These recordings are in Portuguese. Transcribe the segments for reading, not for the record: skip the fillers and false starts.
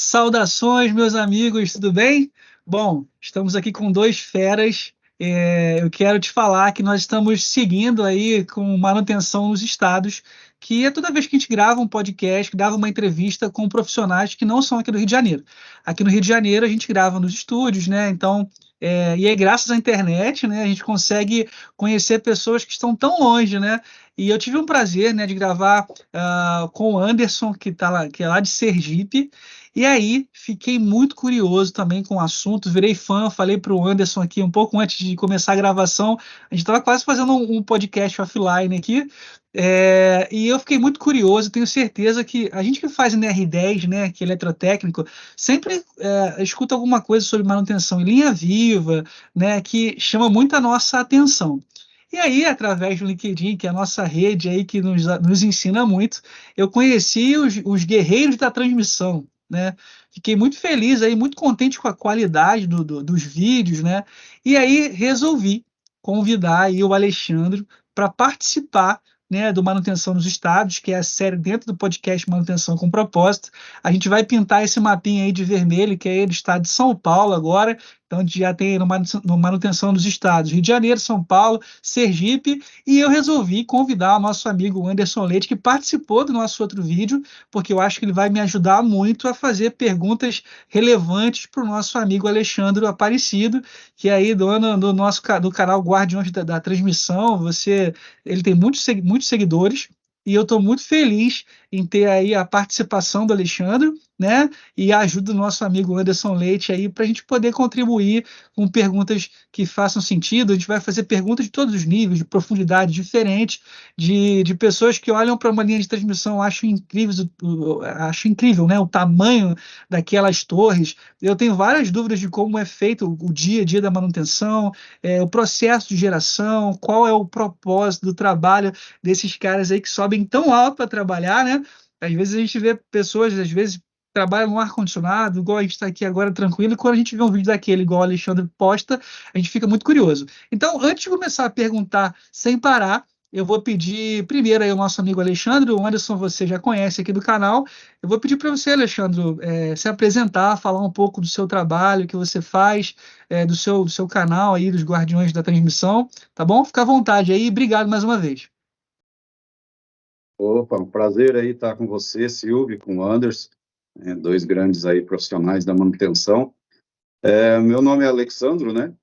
Saudações, meus amigos, tudo bem? Bom, estamos aqui com dois feras. Eu quero te falar que nós estamos seguindo aí com manutenção nos estados, que é toda vez que a gente grava um podcast, grava uma entrevista com profissionais que não são aqui do Rio de Janeiro. Aqui no Rio de Janeiro a gente grava nos estúdios, né? Então, e aí graças à internet, né, a gente consegue conhecer pessoas que estão tão longe, né? E eu tive um prazer, né, de gravar com o Anderson, que é lá de Sergipe. E aí, fiquei muito curioso também com o assunto, virei fã, falei para o Anderson aqui um pouco antes de começar a gravação, a gente estava quase fazendo um podcast offline aqui, e eu fiquei muito curioso, tenho certeza que a gente que faz NR10, né, que é eletrotécnico, sempre escuta alguma coisa sobre manutenção em linha viva, né, que chama muito a nossa atenção. E aí, através do LinkedIn, que é a nossa rede aí que nos ensina muito, eu conheci os guerreiros da transmissão, né? Fiquei muito feliz aí, muito contente com a qualidade dos vídeos, né? E aí resolvi convidar aí o Alexandre para participar, né, do Manutenção nos Estados, que é a série dentro do podcast Manutenção com Propósito. A gente vai pintar esse mapinha aí de vermelho, que é do estado de São Paulo agora. Então, a gente já tem no Manutenção dos Estados, Rio de Janeiro, São Paulo, Sergipe, e eu resolvi convidar o nosso amigo Anderson Leite, que participou do nosso outro vídeo, porque eu acho que ele vai me ajudar muito a fazer perguntas relevantes para o nosso amigo Alexandre Aparecido, que é aí dono do canal Guardiões da Transmissão. Ele tem muitos seguidores, e eu estou muito feliz em ter aí a participação do Alexandre, né, e a ajuda do nosso amigo Anderson Leite aí para a gente poder contribuir com perguntas que façam sentido. A gente vai fazer perguntas de todos os níveis, de profundidade diferentes, de pessoas que olham para uma linha de transmissão, acho incrível, né, o tamanho daquelas torres. Eu tenho várias dúvidas de como é feito o dia a dia da manutenção, o processo de geração, qual é o propósito do trabalho desses caras aí que sobem tão alto para trabalhar, né? Às vezes a gente vê pessoas, às vezes, trabalham no ar-condicionado, igual a gente está aqui agora tranquilo, e quando a gente vê um vídeo daquele, igual o Alexandre posta, a gente fica muito curioso. Então, antes de começar a perguntar sem parar, eu vou pedir primeiro aí ao nosso amigo Alexandre. O Anderson você já conhece aqui do canal. Eu vou pedir para você, Alexandre, se apresentar, falar um pouco do seu trabalho, o que você faz, do seu canal aí, dos Guardiões da Transmissão, tá bom? Fica à vontade aí, obrigado mais uma vez. Opa, um prazer aí estar com você, Silvio, com o Anderson, dois grandes aí profissionais da manutenção. Meu nome é Alexandro, né?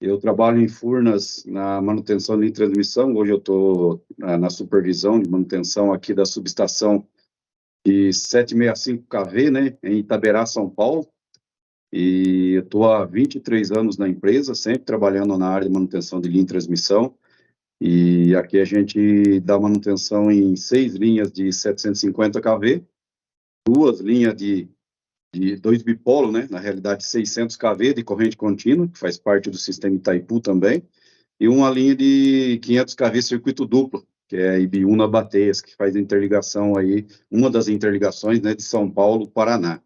Eu trabalho em Furnas na manutenção de transmissão. Hoje eu estou na supervisão de manutenção aqui da subestação de 765 kV, né, em Itaberá, São Paulo. E eu estou há 23 anos na empresa, sempre trabalhando na área de manutenção de linha de transmissão. E aqui a gente dá manutenção em 6 linhas de 750 kV, 2 linhas de 2 bipolo, né? Na realidade 600 kV de corrente contínua, que faz parte do sistema Itaipu também, e uma linha de 500 kV circuito duplo, que é a Ibiúna Bateias, que faz a interligação aí, uma das interligações, né, de São Paulo, Paraná.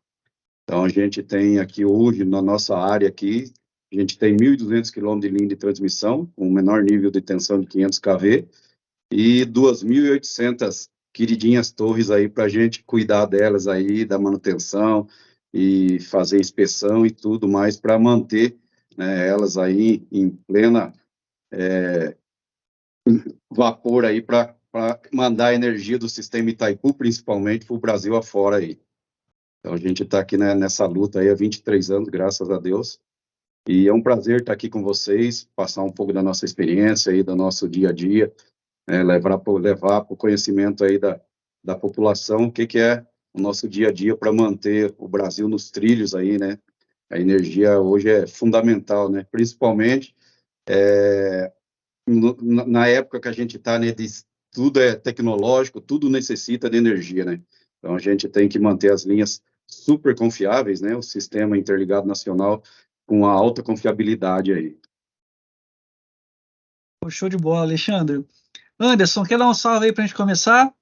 Então a gente tem aqui hoje, na nossa área aqui, a gente tem 1.200 quilômetros de linha de transmissão, com um menor nível de tensão de 500 kV, e 2.800 queridinhas torres aí para a gente cuidar delas aí, da manutenção, e fazer inspeção e tudo mais, para manter, né, elas aí em plena vapor aí, para mandar a energia do sistema Itaipu, principalmente, para o Brasil afora aí. Então a gente está aqui, né, nessa luta aí há 23 anos, graças a Deus. E é um prazer estar aqui com vocês, passar um pouco da nossa experiência aí, do nosso dia a dia, né, levar para o conhecimento aí da população, o que é o nosso dia a dia para manter o Brasil nos trilhos aí, né? A energia hoje é fundamental, né? Principalmente na época que a gente está, né, tudo é tecnológico, tudo necessita de energia, né? Então a gente tem que manter as linhas super confiáveis, né? O sistema interligado nacional com uma alta confiabilidade aí. Show de bola, Alexandre. Anderson, quer dar um salve aí para a gente começar?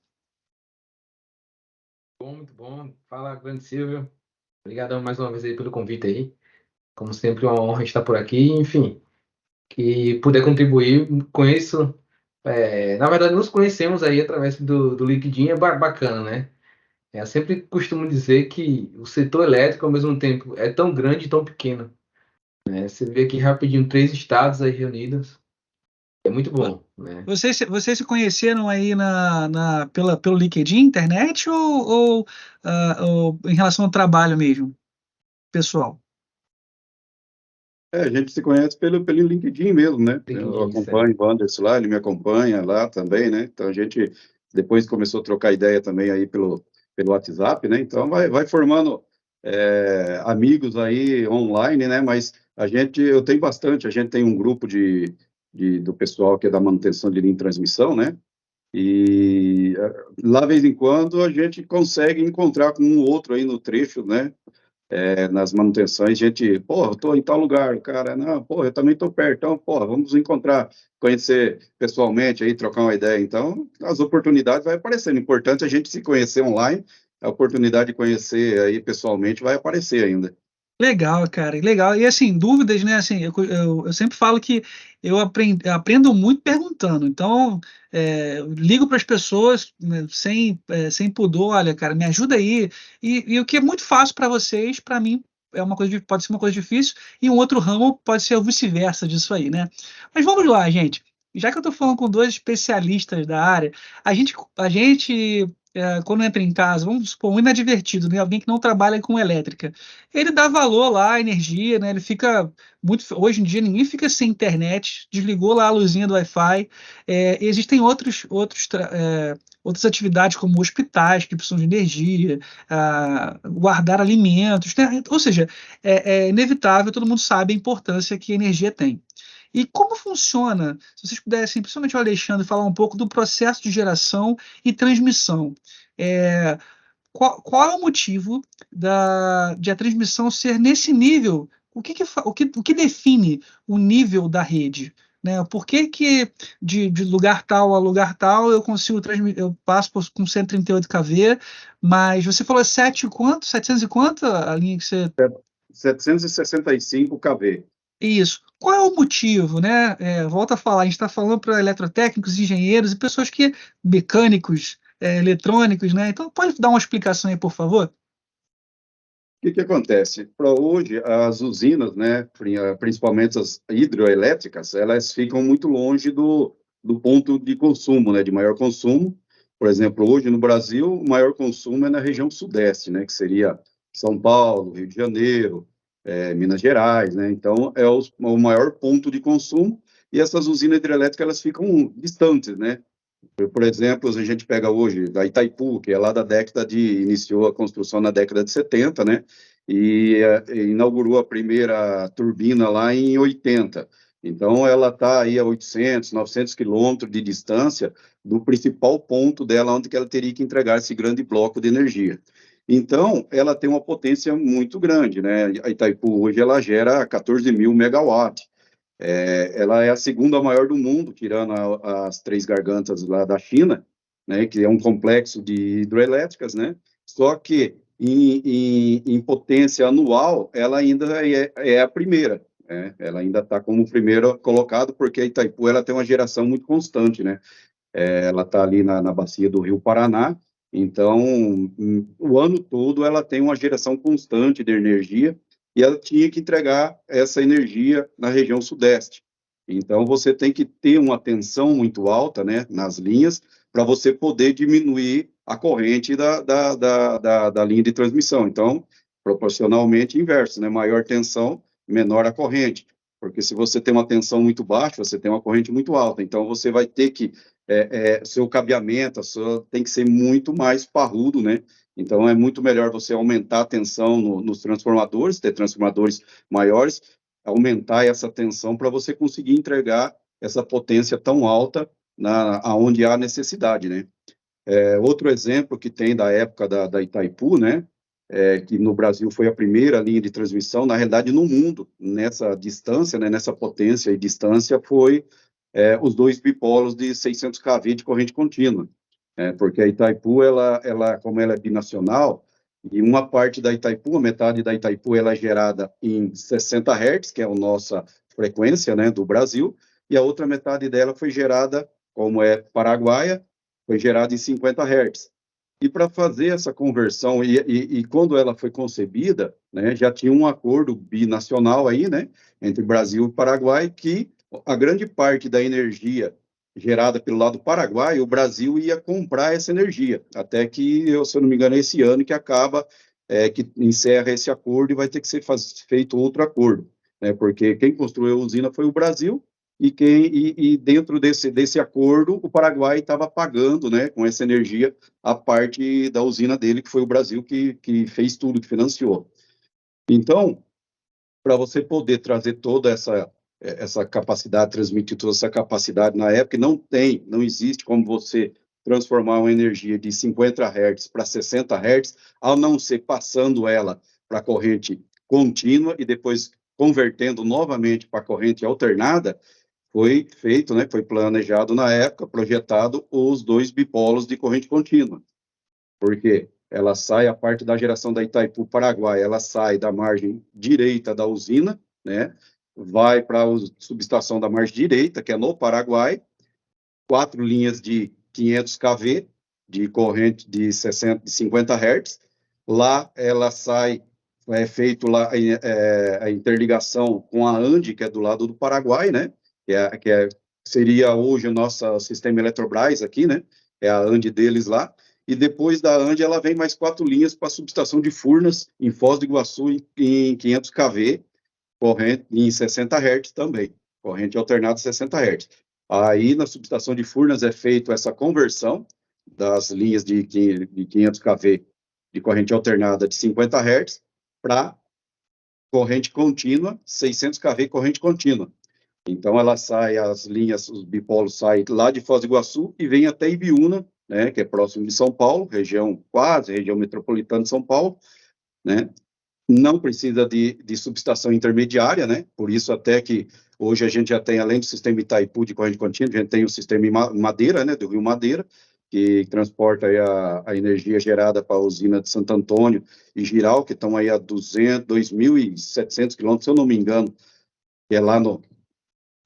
Muito bom. Fala, grande Silvio. Obrigadão mais uma vez aí pelo convite aí. Como sempre, uma honra estar por aqui. Enfim, que puder contribuir com isso. Na verdade, nos conhecemos aí através do LinkedIn, é bacana, né? Eu sempre costumo dizer que o setor elétrico, ao mesmo tempo, é tão grande e tão pequeno, né? Você vê aqui rapidinho 3 estados aí reunidos, é muito Vo- bom, né? Vocês se conheceram aí pelo LinkedIn, internet, ou em relação ao trabalho mesmo, pessoal? A gente se conhece pelo LinkedIn mesmo, né? Eu LinkedIn, isso aí. acompanho o Wanderson lá, ele me acompanha lá também, né? Então a gente depois começou a trocar ideia também aí pelo WhatsApp, né? Então vai formando amigos aí online, né? Mas eu tenho bastante, a gente tem um grupo do pessoal que é da manutenção de linha de transmissão, né? E lá, de vez em quando, a gente consegue encontrar com um outro aí no trecho, né? Nas manutenções, gente, porra, eu tô em tal lugar, o cara, não, porra, eu também tô perto, então, porra, vamos nos encontrar, conhecer pessoalmente aí, trocar uma ideia. Então, as oportunidades vai aparecendo. Importante a gente se conhecer online, a oportunidade de conhecer aí pessoalmente vai aparecer ainda. Legal, cara, legal. E assim, dúvidas, né? Assim, eu sempre falo que eu aprendo muito perguntando. Então, eu ligo para as pessoas, né, sem pudor, olha, cara, me ajuda aí. E o que é muito fácil para vocês, para mim, pode ser uma coisa difícil, e um outro ramo pode ser o vice-versa disso aí, né? Mas vamos lá, gente. Já que eu estou falando com dois especialistas da área, quando entra em casa, vamos supor, um inadvertido, né? Alguém que não trabalha com elétrica, ele dá valor lá à energia, né? Ele fica muito. Hoje em dia ninguém fica sem internet, desligou lá a luzinha do Wi-Fi. Existem outras atividades como hospitais que precisam de energia, guardar alimentos, né? Ou seja, é inevitável, todo mundo sabe a importância que a energia tem. E como funciona? Se vocês pudessem, principalmente o Alexandre, falar um pouco do processo de geração e transmissão. É, qual é o motivo de a transmissão ser nesse nível? O que define o nível da rede? Né? Por que de lugar tal a lugar tal eu consigo transmitir, eu passo com 138 kV, mas você falou 700 e quanto a linha que você... 765 kV. Isso. Qual é o motivo, né? Volto a falar, a gente está falando para eletrotécnicos, engenheiros e pessoas mecânicos, eletrônicos, né? Então, pode dar uma explicação aí, por favor? Que acontece? Para hoje, as usinas, né, principalmente as hidroelétricas, elas ficam muito longe do ponto de consumo, né, de maior consumo. Por exemplo, hoje no Brasil, o maior consumo é na região sudeste, né, que seria São Paulo, Rio de Janeiro, Minas Gerais, né, então é o maior ponto de consumo, e essas usinas hidrelétricas, elas ficam distantes, né. Por exemplo, a gente pega hoje da Itaipu, que é lá iniciou a construção na década de 70, né? E inaugurou a primeira turbina lá em 80. Então, ela está aí a 800, 900 quilômetros de distância do principal ponto dela, onde que ela teria que entregar esse grande bloco de energia. Então, ela tem uma potência muito grande, né? A Itaipu hoje ela gera 14 mil megawatts. Ela é a segunda maior do mundo, tirando as Três Gargantas lá da China, né, que é um complexo de hidroelétricas, né? Só que em potência anual, ela ainda é a primeira, né? Ela ainda está como primeiro colocado, porque a Itaipu ela tem uma geração muito constante, né? Ela está ali na bacia do Rio Paraná, então o ano todo ela tem uma geração constante de energia e ela tinha que entregar essa energia na região sudeste. Então você tem que ter uma tensão muito alta, né, nas linhas para você poder diminuir a corrente da linha de transmissão. Então, proporcionalmente inverso, né, maior tensão, menor a corrente. Porque se você tem uma tensão muito baixa, você tem uma corrente muito alta. Então, você vai ter que seu cabeamento, tem que ser muito mais parrudo, né? Então, é muito melhor você aumentar a tensão nos transformadores, ter transformadores maiores, aumentar essa tensão para você conseguir entregar essa potência tão alta aonde há necessidade, né? Outro exemplo que tem da época da Itaipu, né? Que no Brasil foi a primeira linha de transmissão, na realidade no mundo, nessa distância, né, nessa potência e distância, foi os dois bipolos de 600 kV de corrente contínua, porque a Itaipu, como ela é binacional, e uma parte da Itaipu, a metade da Itaipu, ela é gerada em 60 Hz, que é a nossa frequência, né, do Brasil, e a outra metade dela foi gerada, como é paraguaia, foi gerada em 50 Hz. E para fazer essa conversão, e quando ela foi concebida, né, já tinha um acordo binacional aí, né, entre Brasil e Paraguai, que a grande parte da energia gerada pelo lado paraguaio, o Brasil ia comprar essa energia, até que, se eu não me engano, é esse ano que acaba, que encerra esse acordo e vai ter que ser feito outro acordo, né, porque quem construiu a usina foi o Brasil, e dentro desse acordo, o Paraguai estava pagando, né, com essa energia, a parte da usina dele, que foi o Brasil que fez tudo, que financiou. Então, para você poder trazer toda essa capacidade, transmitir toda essa capacidade na época, não existe como você transformar uma energia de 50 Hz para 60 Hz, ao não ser passando ela para corrente contínua e depois convertendo novamente para corrente alternada. Foi feito, né, foi planejado na época, projetado os dois bipolos de corrente contínua, porque ela sai, a parte da geração da Itaipu Paraguai, ela sai da margem direita da usina, né, vai para a subestação da margem direita, que é no Paraguai, 4 linhas de 500 kV, de corrente de 50 Hz, lá ela sai, é feito lá a interligação com a ANDE, que é do lado do Paraguai, né, seria hoje o nosso sistema Eletrobras aqui, né, é a ANDE deles lá, e depois da ANDE ela vem mais 4 linhas para a subestação de Furnas, em Foz do Iguaçu, em 500 kV, corrente em 60 Hz também, corrente alternada 60 Hz. Aí, na subestação de Furnas, é feita essa conversão das linhas de 500 kV de corrente alternada de 50 Hz para corrente contínua, 600 kV corrente contínua. Então, ela sai, as linhas, os bipolos saem lá de Foz do Iguaçu e vem até Ibiúna, né, que é próximo de São Paulo, região metropolitana de São Paulo, né? Não precisa de subestação intermediária, né? Por isso até que hoje a gente já tem, além do sistema Itaipu de corrente contínua, a gente tem o sistema Madeira, né, do Rio Madeira, que transporta aí a energia gerada para a usina de Santo Antônio e Giral, que estão aí a 2.700 quilômetros, se eu não me engano, que é lá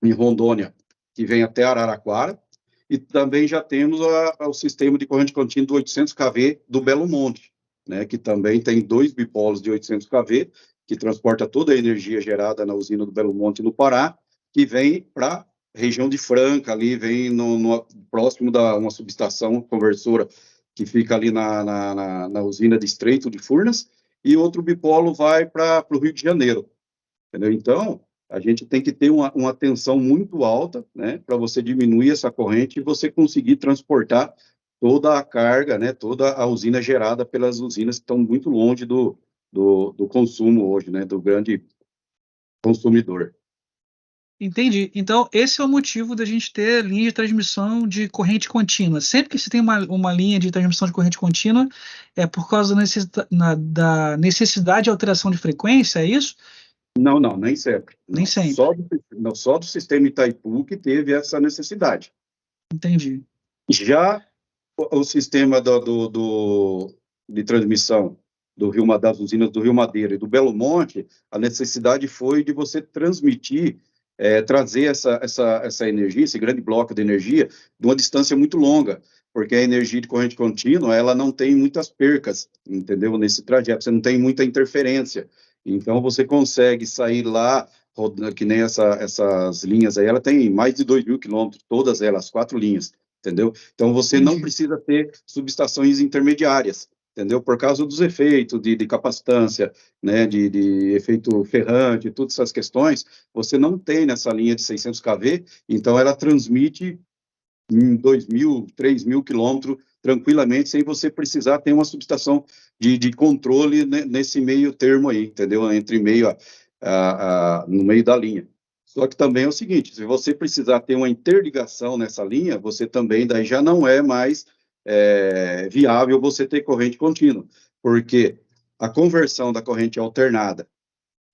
em Rondônia, que vem até Araraquara, e também já temos o sistema de corrente contínua do 800 kV do Belo Monte, né, que também tem 2 bipolos de 800 kV, que transporta toda a energia gerada na usina do Belo Monte, no Pará, que vem para a região de Franca, ali vem próximo da uma subestação conversora que fica ali na usina de Estreito de Furnas, e outro bipolo vai para o Rio de Janeiro, entendeu? Então, a gente tem que ter uma tensão muito alta, né, para você diminuir essa corrente e você conseguir transportar toda a carga, né, toda a usina gerada pelas usinas que estão muito longe do consumo hoje, né, do grande consumidor. Entendi. Então, esse é o motivo da gente ter linha de transmissão de corrente contínua. Sempre que se tem uma linha de transmissão de corrente contínua, é por causa da necessidade de alteração de frequência, é isso? Não, nem sempre. Nem sempre. Só do sistema Itaipu que teve essa necessidade. Entendi. Já o sistema de transmissão das usinas do Rio Madeira e do Belo Monte, a necessidade foi de você transmitir, trazer essa energia, esse grande bloco de energia, de uma distância muito longa, porque a energia de corrente contínua, ela não tem muitas percas, entendeu? Nesse trajeto, você não tem muita interferência. Então, você consegue sair lá, que nem essas linhas aí, ela tem mais de 2.000 quilômetros, todas elas, 4 linhas, entendeu? Então, você não precisa ter subestações intermediárias, entendeu? Por causa dos efeitos de capacitância, né, de efeito ferrante, todas essas questões, você não tem nessa linha de 600 kV, então ela transmite em 2.000, 3.000 quilômetros tranquilamente, sem você precisar ter uma subestação de controle, né, nesse meio termo aí, entendeu? No meio da linha. Só que também é o seguinte, se você precisar ter uma interligação nessa linha, você também daí já não é mais viável você ter corrente contínua, porque a conversão da corrente alternada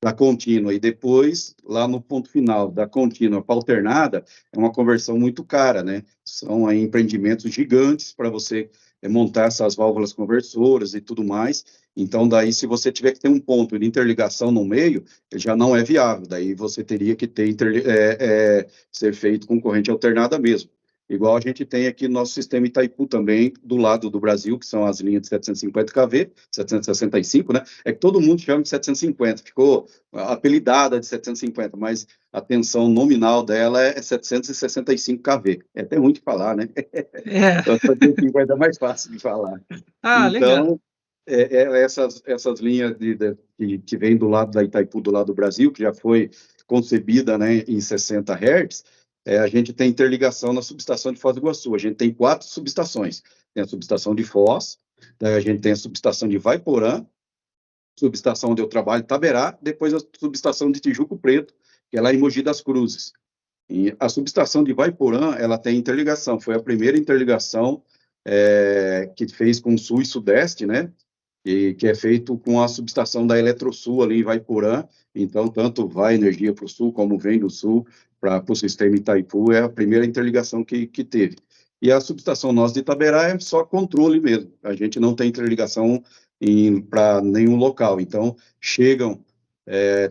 para contínua e depois, lá no ponto final, da contínua para alternada, é uma conversão muito cara, né? São aí empreendimentos gigantes para você montar essas válvulas conversoras e tudo mais. Então, daí, se você tiver que ter um ponto de interligação no meio, já não é viável. Daí você teria que ter ser feito com corrente alternada mesmo. igual a gente tem aqui no nosso sistema Itaipu também, do lado do Brasil, que são as linhas de 750 kV, 765, né? É que todo mundo chama de 750, ficou apelidada de 750, mas a tensão nominal dela é 765 kV. É até ruim de falar, né? É. Então, 750 é mais fácil de falar. Legal. Então, essas linhas que vêm do lado da Itaipu, do lado do Brasil, que já foi concebida, né, em 60 Hz, a gente tem interligação na subestação de Foz do Iguaçu. A gente tem 4 subestações. Tem a subestação de Foz, daí a gente tem a subestação de Vaiporã, subestação onde eu trabalho, Taberá, depois a subestação de Tijuco Preto, que é lá em Mogi das Cruzes. E a subestação de Vaiporã, ela tem interligação. Foi a primeira interligação que fez com o Sul e Sudeste, né? E que é feito com a subestação da Eletrosul ali em Vaiporã. Então, tanto vai energia para o Sul como vem do Sul para o sistema Itaipu, é a primeira interligação que teve. E a subestação nossa de Itaberá é só controle mesmo. A gente não tem interligação para nenhum local. Então, chegam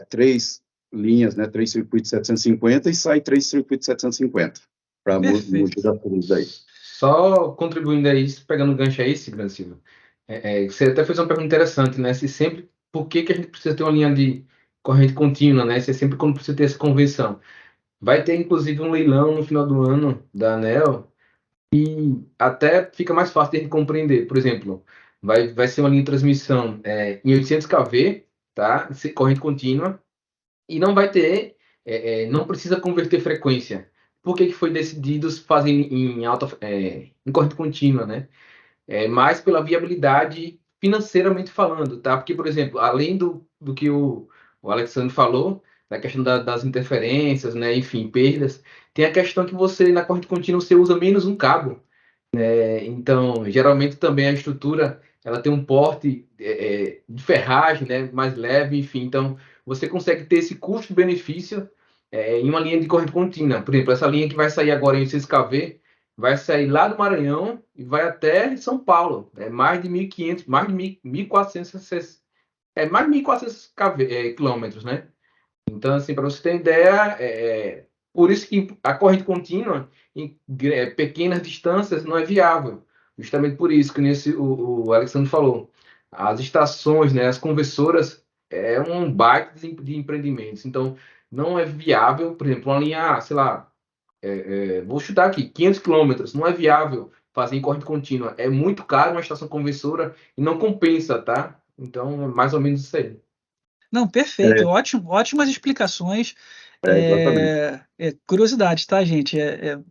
3 linhas, né, 3 circuitos 750 e sai 3 circuitos 750 para Mogi das Cruzes daí. Só contribuindo aí, pegando o gancho aí, Grande Silva, você até fez uma pergunta interessante, né? Se sempre, por que a gente precisa ter uma linha de corrente contínua, né? Se é sempre quando precisa ter essa convenção. Vai ter, inclusive, um leilão no final do ano da ANEEL e até fica mais fácil de a gente compreender. Por exemplo, vai ser uma linha de transmissão em 800 kV, tá? Corrente contínua, e não vai ter, não precisa converter frequência. Por que foi decidido fazer em corrente contínua, né? Mais pela viabilidade financeiramente falando, tá? Porque, por exemplo, além do que o Alexandre falou, da questão das interferências, né? Enfim, perdas, tem a questão que você, na corrente contínua, você usa menos um cabo. Então, geralmente também a estrutura, ela tem um porte de ferragem, né? Mais leve, enfim. Então, você consegue ter esse custo-benefício em uma linha de corrente contínua. Por exemplo, essa linha que vai sair agora em 800 kV, vai sair lá do Maranhão e vai até São Paulo. É mais de 1.500, mais de 1.400, mais de 1.400 quilômetros, né? Então, assim, para você ter ideia, por isso que a corrente contínua em pequenas distâncias não é viável. Justamente por isso que o Alexandre falou. As estações, né, as conversoras, é um baita de empreendimentos. Então, não é viável, por exemplo, uma linha, sei lá, vou chutar aqui, 500 quilômetros, não é viável fazer em corrente contínua. É muito caro uma estação conversora e não compensa, tá? Então, é mais ou menos isso aí. Não, perfeito. Ótimas explicações. Exatamente. Curiosidade, tá, gente?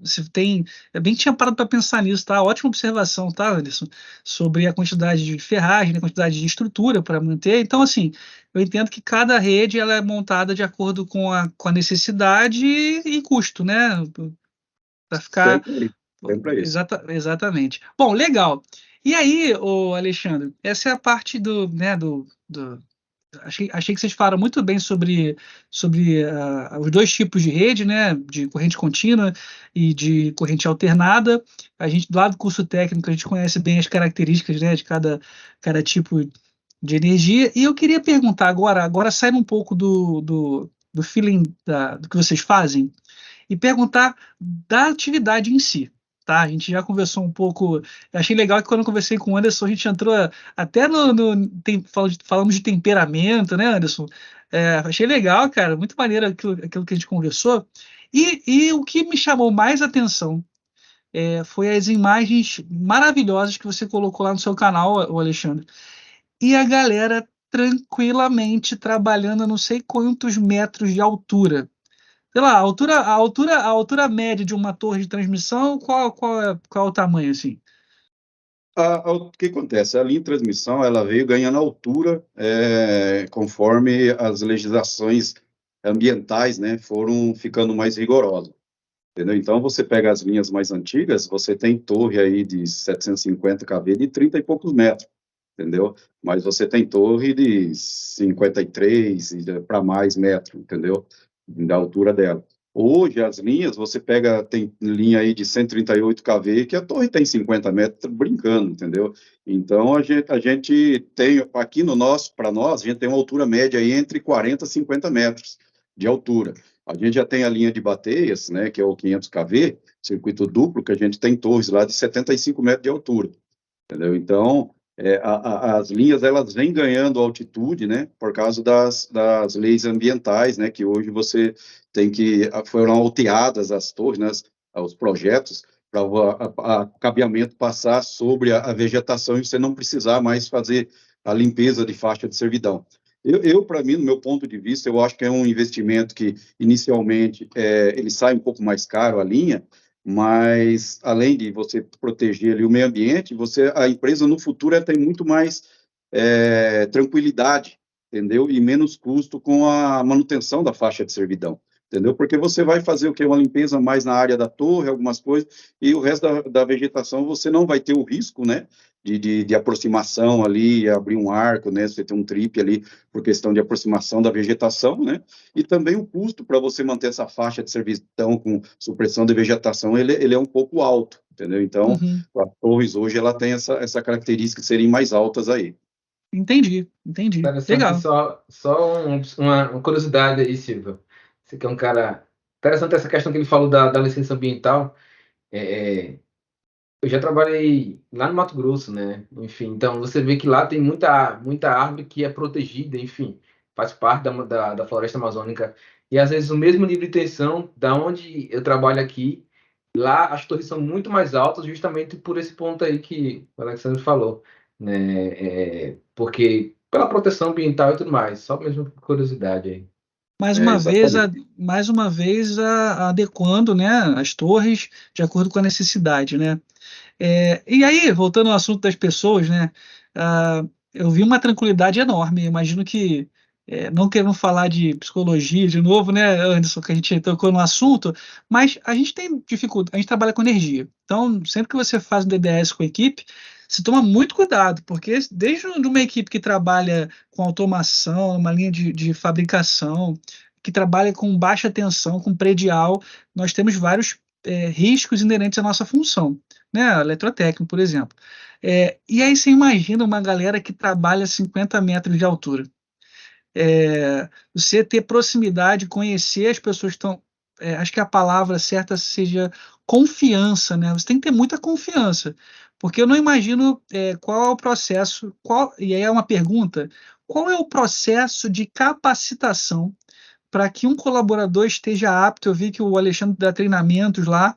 Você tem. Eu bem tinha parado para pensar nisso, tá? Ótima observação, tá, Anderson? Sobre a quantidade de ferragem, a quantidade de estrutura para manter. Então, assim, eu entendo que cada rede ela é montada de acordo com a necessidade e custo, né? Para ficar. Sempre é isso. Exatamente. Bom, legal. E aí, ô Alexandre, essa é a parte do. Achei que vocês falaram muito bem sobre os 2 tipos de rede, né, de corrente contínua e de corrente alternada. A gente, do lado do curso técnico, a gente conhece bem as características, né, de cada tipo de energia. E eu queria perguntar agora saindo um pouco do feeling do que vocês fazem, e perguntar da atividade em si. Tá, a gente já conversou um pouco. Eu achei legal que quando eu conversei com o Anderson, a gente entrou até falamos de temperamento, né, Anderson? Achei legal, cara, muito maneiro aquilo que a gente conversou. E o que me chamou mais atenção foi as imagens maravilhosas que você colocou lá no seu canal, o Alexandre. E a galera tranquilamente trabalhando a não sei quantos metros de altura. Sei lá, a altura média de uma torre de transmissão, qual é o tamanho, assim? O que acontece? A linha de transmissão ela veio ganhando altura conforme as legislações ambientais, né, foram ficando mais rigorosas. Entendeu? Então, você pega as linhas mais antigas, você tem torre aí de 750 kV de 30 e poucos metros, entendeu? Mas você tem torre de 53 para mais metros, entendeu? Da altura dela. Hoje, as linhas, tem linha aí de 138 kV, que a torre tem 50 metros, brincando, entendeu? Então, a gente tem, aqui para nós, a gente tem uma altura média aí entre 40 e 50 metros de altura. A gente já tem a linha de bateias, né, que é o 500 kV, circuito duplo, que a gente tem torres lá de 75 metros de altura, entendeu? Então, as linhas, elas vêm ganhando altitude, né, por causa das leis ambientais, né, que hoje você tem que, foram alteadas as torres, né, os projetos, para o cabeamento passar sobre a vegetação e você não precisar mais fazer a limpeza de faixa de servidão. Para mim, no meu ponto de vista, eu acho que é um investimento que, inicialmente, ele sai um pouco mais caro a linha, mas além de você proteger ali o meio ambiente, a empresa no futuro ela tem muito mais tranquilidade, entendeu? E menos custo com a manutenção da faixa de servidão, entendeu? Porque você vai fazer o que? Uma limpeza mais na área da torre, algumas coisas, e o resto da vegetação você não vai ter o risco, né? De aproximação ali, abrir um arco, né? Você ter um trip ali por questão de aproximação da vegetação, né? E também o custo para você manter essa faixa de servidão com supressão de vegetação, ele é um pouco alto, entendeu? Então, Uhum. a torres hoje, ela tem essa característica de serem mais altas aí. Entendi. Interessante, Legal. só uma curiosidade aí, Silvio. Você que é um cara. Interessante essa questão que ele falou da licença ambiental. É, eu já trabalhei lá no Mato Grosso, né? Enfim, então você vê que lá tem muita árvore que é protegida, enfim, faz parte da floresta amazônica. E às vezes o mesmo nível de tensão da onde eu trabalho aqui, lá as torres são muito mais altas, justamente por esse ponto aí que o Alexandre falou, né? Porque pela proteção ambiental e tudo mais, só mesmo por curiosidade aí. Exatamente. Mais uma vez adequando, né, as torres de acordo com a necessidade, né? E aí, voltando ao assunto das pessoas, né? Eu vi uma tranquilidade enorme. Imagino que, não querendo falar de psicologia de novo, né, Anderson, que a gente tocou no assunto, mas a gente tem dificuldade, a gente trabalha com energia. Então, sempre que você faz um DDS com a equipe, se toma muito cuidado, porque desde uma equipe que trabalha com automação, uma linha de fabricação, que trabalha com baixa tensão, com predial, nós temos vários riscos inerentes à nossa função, né? Eletrotécnico, por exemplo. E aí você imagina uma galera que trabalha a 50 metros de altura. Você ter proximidade, conhecer as pessoas que estão. Acho que a palavra certa seja confiança, né? Você tem que ter muita confiança, porque eu não imagino qual é o processo, e aí é uma pergunta: qual é o processo de capacitação para que um colaborador esteja apto? Eu vi que o Alexandre dá treinamentos lá,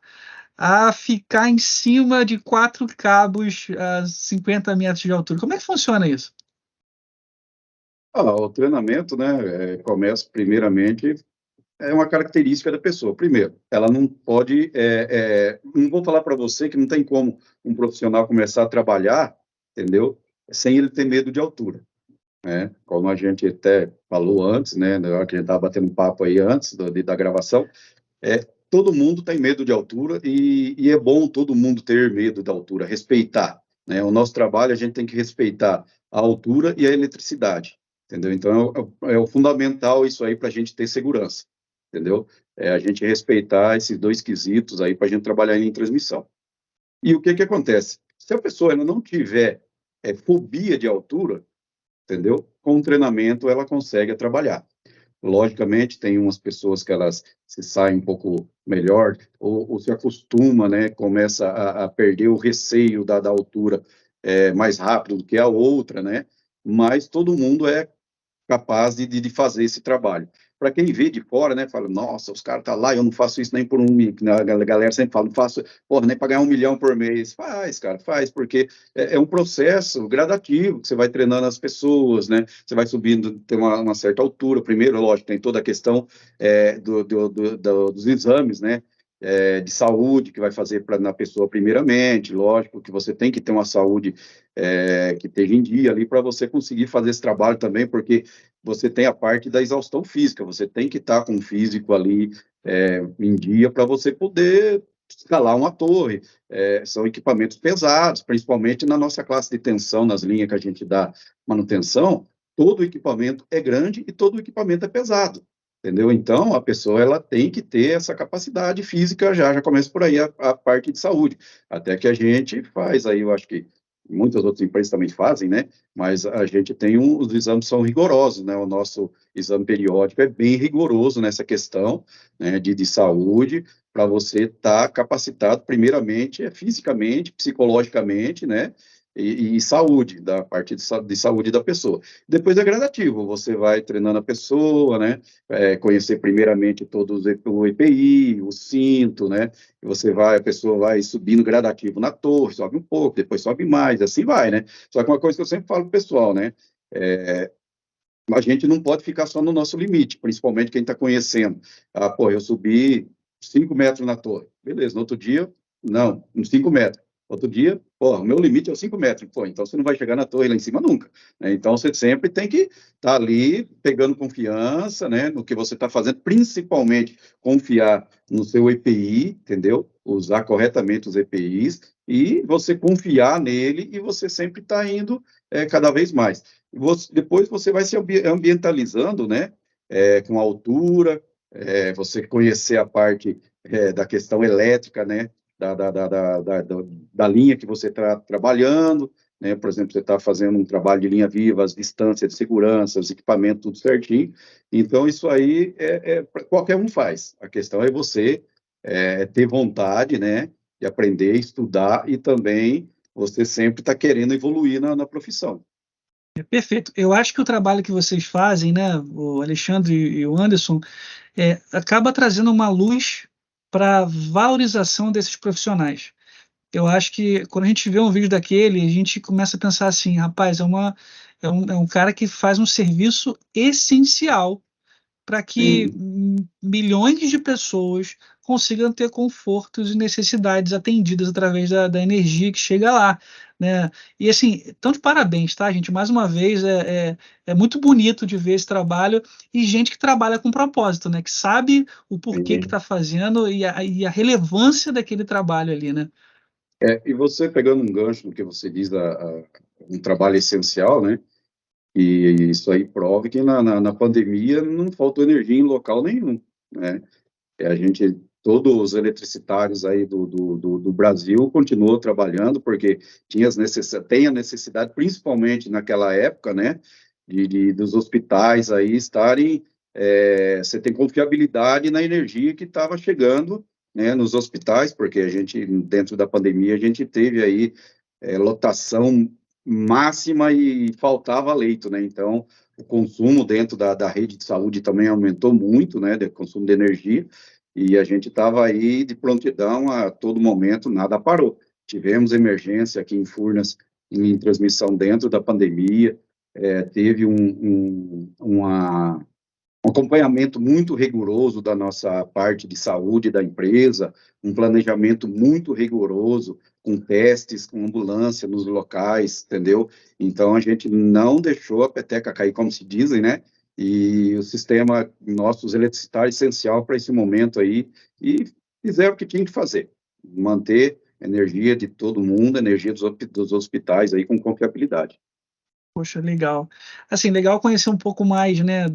a ficar em cima de 4 cabos a 50 metros de altura. Como é que funciona isso? O treinamento, né, começa primeiramente, é uma característica da pessoa. Primeiro, ela não pode, não vou falar para você que não tem como um profissional começar a trabalhar, entendeu? Sem ele ter medo de altura, né? Como a gente até falou antes, né, na hora que a gente estava batendo um papo aí antes da gravação, todo mundo tem medo de altura e é bom todo mundo ter medo da altura, respeitar, né? O nosso trabalho, a gente tem que respeitar a altura e a eletricidade, entendeu? Então, é o fundamental isso aí para a gente ter segurança, entendeu? A gente respeitar esses dois quesitos aí para a gente trabalhar em transmissão. E o que que acontece? Se a pessoa ela não tiver fobia de altura, entendeu? Com o treinamento ela consegue trabalhar. Logicamente, tem umas pessoas que elas se saem um pouco melhor, ou se acostuma, né, começa a perder o receio da altura mais rápido do que a outra, né, mas todo mundo é capaz de fazer esse trabalho. Para quem vê de fora, né, fala, nossa, os caras estão lá, eu não faço isso nem por a galera sempre fala, não faço, porra, nem para ganhar 1 milhão por mês. Faz, cara, faz, porque é um processo gradativo, que você vai treinando as pessoas, né, você vai subindo, tem uma certa altura, primeiro, lógico, tem toda a questão dos exames, né, de saúde que vai fazer na pessoa primeiramente, lógico que você tem que ter uma saúde que esteja em dia ali para você conseguir fazer esse trabalho também, porque você tem a parte da exaustão física, você tem que estar com o físico ali em dia para você poder escalar uma torre. São equipamentos pesados, principalmente na nossa classe de tensão, nas linhas que a gente dá manutenção, todo equipamento é grande e todo equipamento é pesado. Entendeu? Então, a pessoa ela tem que ter essa capacidade física já começa por aí a parte de saúde. Até que a gente faz aí, eu acho que muitas outras empresas também fazem, né? Mas a gente tem os exames são rigorosos, né? O nosso exame periódico é bem rigoroso nessa questão, né, de saúde, para você estar capacitado, primeiramente, fisicamente, psicologicamente, né? E saúde, da parte de saúde da pessoa. Depois é gradativo, você vai treinando a pessoa, né? Conhecer primeiramente todos o EPI, o cinto, né? A pessoa vai subindo gradativo na torre, sobe um pouco, depois sobe mais, assim vai, né? Só que uma coisa que eu sempre falo pro pessoal, né? A gente não pode ficar só no nosso limite, principalmente quem está conhecendo. Ah, pô, eu subi 5 metros na torre. Beleza, no outro dia, não, uns 5 metros. Outro dia, pô, o meu limite é os 5 metros. Pô, então você não vai chegar na torre lá em cima nunca, né? Então você sempre tem que estar ali pegando confiança, né, no que você está fazendo, principalmente confiar no seu EPI, entendeu? Usar corretamente os EPIs e você confiar nele e você sempre está indo cada vez mais. Depois você vai se ambientalizando, né, com a altura, você conhecer a parte da questão elétrica, né, da linha que você está trabalhando, né, por exemplo, você está fazendo um trabalho de linha viva, as distâncias de segurança, os equipamentos, tudo certinho, então isso aí qualquer um faz, a questão é você ter vontade, né, de aprender, estudar e também você sempre está querendo evoluir na profissão. Perfeito. Eu acho que o trabalho que vocês fazem, né, o Alexandre e o Anderson, acaba trazendo uma luz para a valorização desses profissionais. Eu acho que quando a gente vê um vídeo daquele, a gente começa a pensar assim, rapaz, é um cara que faz um serviço essencial para que Sim. milhões de pessoas consigam ter confortos e necessidades atendidas através da energia que chega lá, né? E assim, então de parabéns, tá, gente? Mais uma vez, é muito bonito de ver esse trabalho e gente que trabalha com propósito, né? Que sabe o porquê que está fazendo e a relevância daquele trabalho ali, né? E você pegando um gancho no que você diz, um trabalho essencial, né? E isso aí prova que na pandemia não faltou energia em local nenhum, né? Todos os eletricitários aí do Brasil continuou trabalhando, porque tem a necessidade, principalmente naquela época, né? Dos hospitais aí estarem, você tem confiabilidade na energia que estava chegando, né, nos hospitais, porque dentro da pandemia, a gente teve aí lotação máxima e faltava leito, né? Então, o consumo dentro da rede de saúde também aumentou muito, né, de consumo de energia, e a gente estava aí de prontidão a todo momento, nada parou. Tivemos emergência aqui em Furnas, em transmissão dentro da pandemia, teve um acompanhamento muito rigoroso da nossa parte de saúde da empresa, um planejamento muito rigoroso, com testes, com ambulância nos locais, entendeu? Então, a gente não deixou a peteca cair, como se dizem, né? E o sistema, nossos eletricitários, essencial para esse momento aí, e fizeram o que tinha que fazer, manter a energia de todo mundo, a energia dos hospitais aí com confiabilidade. Poxa, legal. Assim, legal conhecer um pouco mais, né,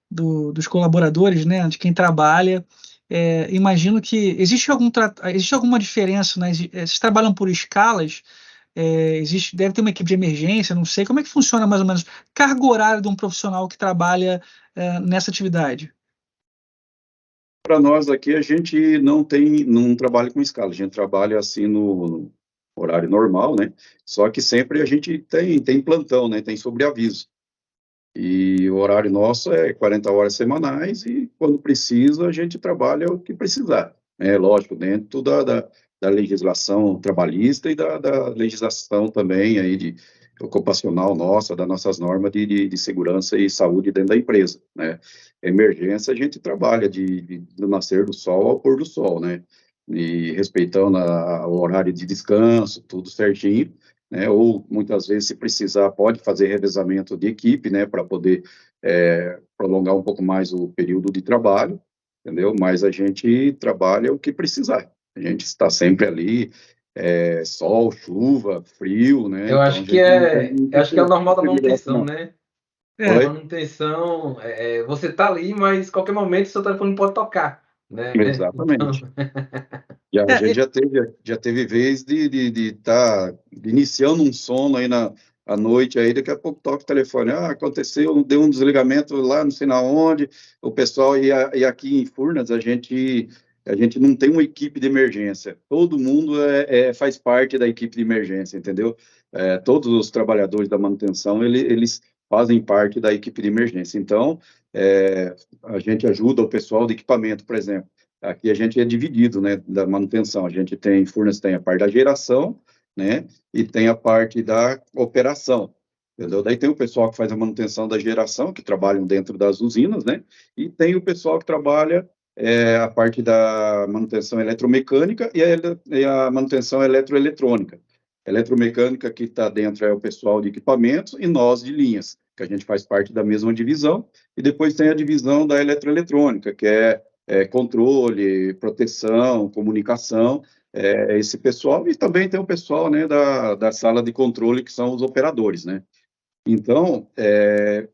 dos colaboradores, né, de quem trabalha. Imagino que existe alguma diferença, né? Vocês trabalham por escalas? Deve ter uma equipe de emergência, não sei. Como é que funciona mais ou menos carga horária de um profissional que trabalha nessa atividade? Para nós aqui, a gente não trabalha com escala, a gente trabalha assim no horário normal, né? Só que sempre a gente tem plantão, né? Tem sobreaviso. E o horário nosso é 40 horas semanais e quando precisa a gente trabalha o que precisar. Lógico, dentro da legislação trabalhista e da legislação também aí de ocupacional nossa, das nossas normas de segurança e saúde dentro da empresa, né? Emergência a gente trabalha do nascer do sol ao pôr do sol, né? E respeitando o horário de descanso, tudo certinho, né? Ou muitas vezes, se precisar, pode fazer revezamento de equipe, né, para poder prolongar um pouco mais o período de trabalho, entendeu? Mas a gente trabalha o que precisar. A gente está sempre ali, sol, chuva, frio, né? Eu Então a acho que gente não tem eu acho que é o normal da esse negócio, manutenção, não. né? A É, Oi? manutenção, você tá ali, mas qualquer momento seu telefone pode tocar, né? Então, Exatamente. A É, gente já teve vez de estar iniciando um sono aí à noite, aí daqui a pouco toca o telefone, aconteceu, deu um desligamento lá, não sei na onde, o pessoal, e aqui em Furnas a gente não tem uma equipe de emergência, todo mundo faz parte da equipe de emergência, entendeu? Todos os trabalhadores da manutenção, eles fazem parte da equipe de emergência, então, a gente ajuda o pessoal de equipamento, por exemplo. Aqui a gente é dividido, né, da manutenção. A gente tem, Furnas tem a parte da geração, né, e tem a parte da operação, entendeu? Daí tem o pessoal que faz a manutenção da geração, que trabalham dentro das usinas, né, e tem o pessoal que trabalha a parte da manutenção eletromecânica e a manutenção eletroeletrônica. Eletromecânica que está dentro é o pessoal de equipamentos e nós de linhas, que a gente faz parte da mesma divisão, e depois tem a divisão da eletroeletrônica, que é controle, proteção, comunicação, esse pessoal, e também tem o pessoal, né, da sala de controle, que são os operadores, né? Então,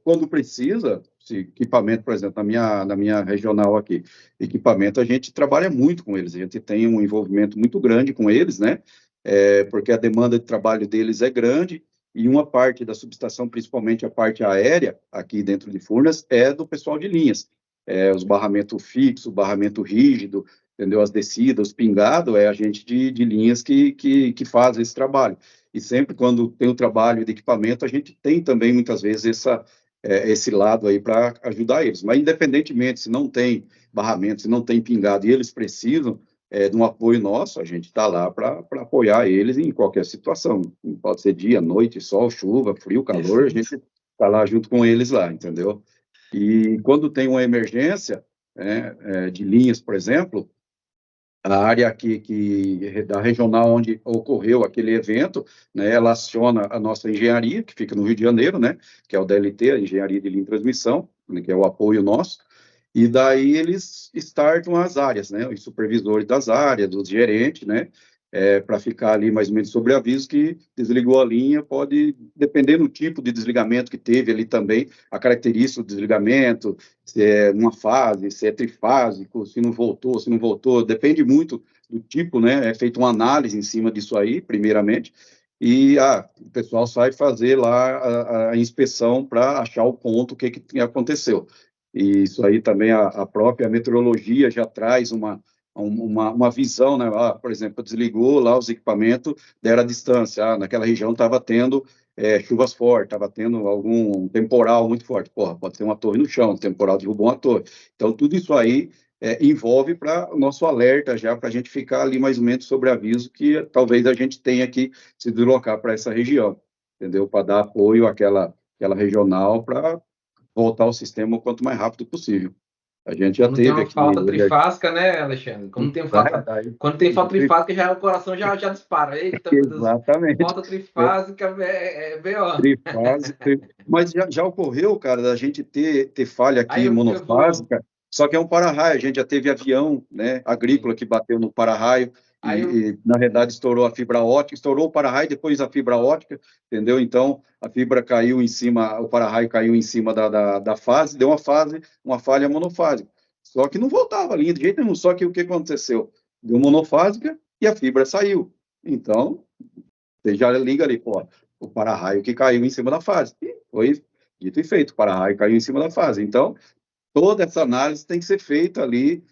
quando precisa, se equipamento, por exemplo, na minha regional aqui, equipamento, a gente trabalha muito com eles, a gente tem um envolvimento muito grande com eles, né? Porque a demanda de trabalho deles é grande, e uma parte da subestação, principalmente a parte aérea, aqui dentro de Furnas, é do pessoal de linhas. Os barramento fixo, barramento rígido, entendeu? As descidas, pingado, é a gente de linhas que faz esse trabalho. E sempre quando tem o trabalho de equipamento, a gente tem também, muitas vezes, esse lado aí para ajudar eles. Mas, independentemente, se não tem barramento, se não tem pingado e eles precisam de um apoio nosso, a gente está lá para apoiar eles em qualquer situação. Pode ser dia, noite, sol, chuva, frio, calor, a gente está lá junto com eles lá, entendeu? E quando tem uma emergência, de linhas, por exemplo, a área da regional onde ocorreu aquele evento, né, ela aciona a nossa engenharia, que fica no Rio de Janeiro, né, que é o DLT, a Engenharia de Linha e Transmissão, né, que é o apoio nosso, e daí eles startam as áreas, né, os supervisores das áreas, os gerentes, né, para ficar ali mais ou menos sobre aviso que desligou a linha, pode, dependendo do tipo de desligamento que teve ali também, a característica do desligamento, se é uma fase, se é trifásico, se não voltou, depende muito do tipo, né? É feita uma análise em cima disso aí, primeiramente, e o pessoal sai fazer lá a inspeção para achar o ponto, o que aconteceu. E isso aí também a própria meteorologia já traz uma visão, né? Por exemplo, desligou lá os equipamentos, deram a distância, naquela região estava tendo chuvas fortes, estava tendo algum temporal muito forte. Porra, pode ter uma torre no chão, um temporal derrubou uma torre. Então, tudo isso aí envolve para o nosso alerta já, para a gente ficar ali mais ou menos sobre aviso que talvez a gente tenha que se deslocar para essa região, entendeu? Para dar apoio àquela regional para voltar ao sistema o quanto mais rápido possível. A gente já Quando tem teve uma aqui... falta trifásica, né, Alexandre? Quando tem falta trifásica, já o coração já dispara. Eita, meu Deus, Exatamente. falta trifásica é B.O. Trifásico. Mas já ocorreu, cara, da gente ter falha Aí aqui eu vou. monofásica, só que é um para-raio. A gente já teve avião, né, agrícola que bateu no para-raio Aí eu. na verdade, estourou a fibra ótica, estourou o para-raio, depois a fibra ótica, entendeu? Então, a fibra caiu em cima, o para-raio caiu em cima da fase, deu uma falha monofásica. Só que não voltava a linha de jeito nenhum. Só que o que aconteceu? Deu monofásica e a fibra saiu. Então, você já liga ali, pô, o para-raio que caiu em cima da fase. E foi dito e feito, o para-raio caiu em cima da fase. Então, toda essa análise tem que ser feita ali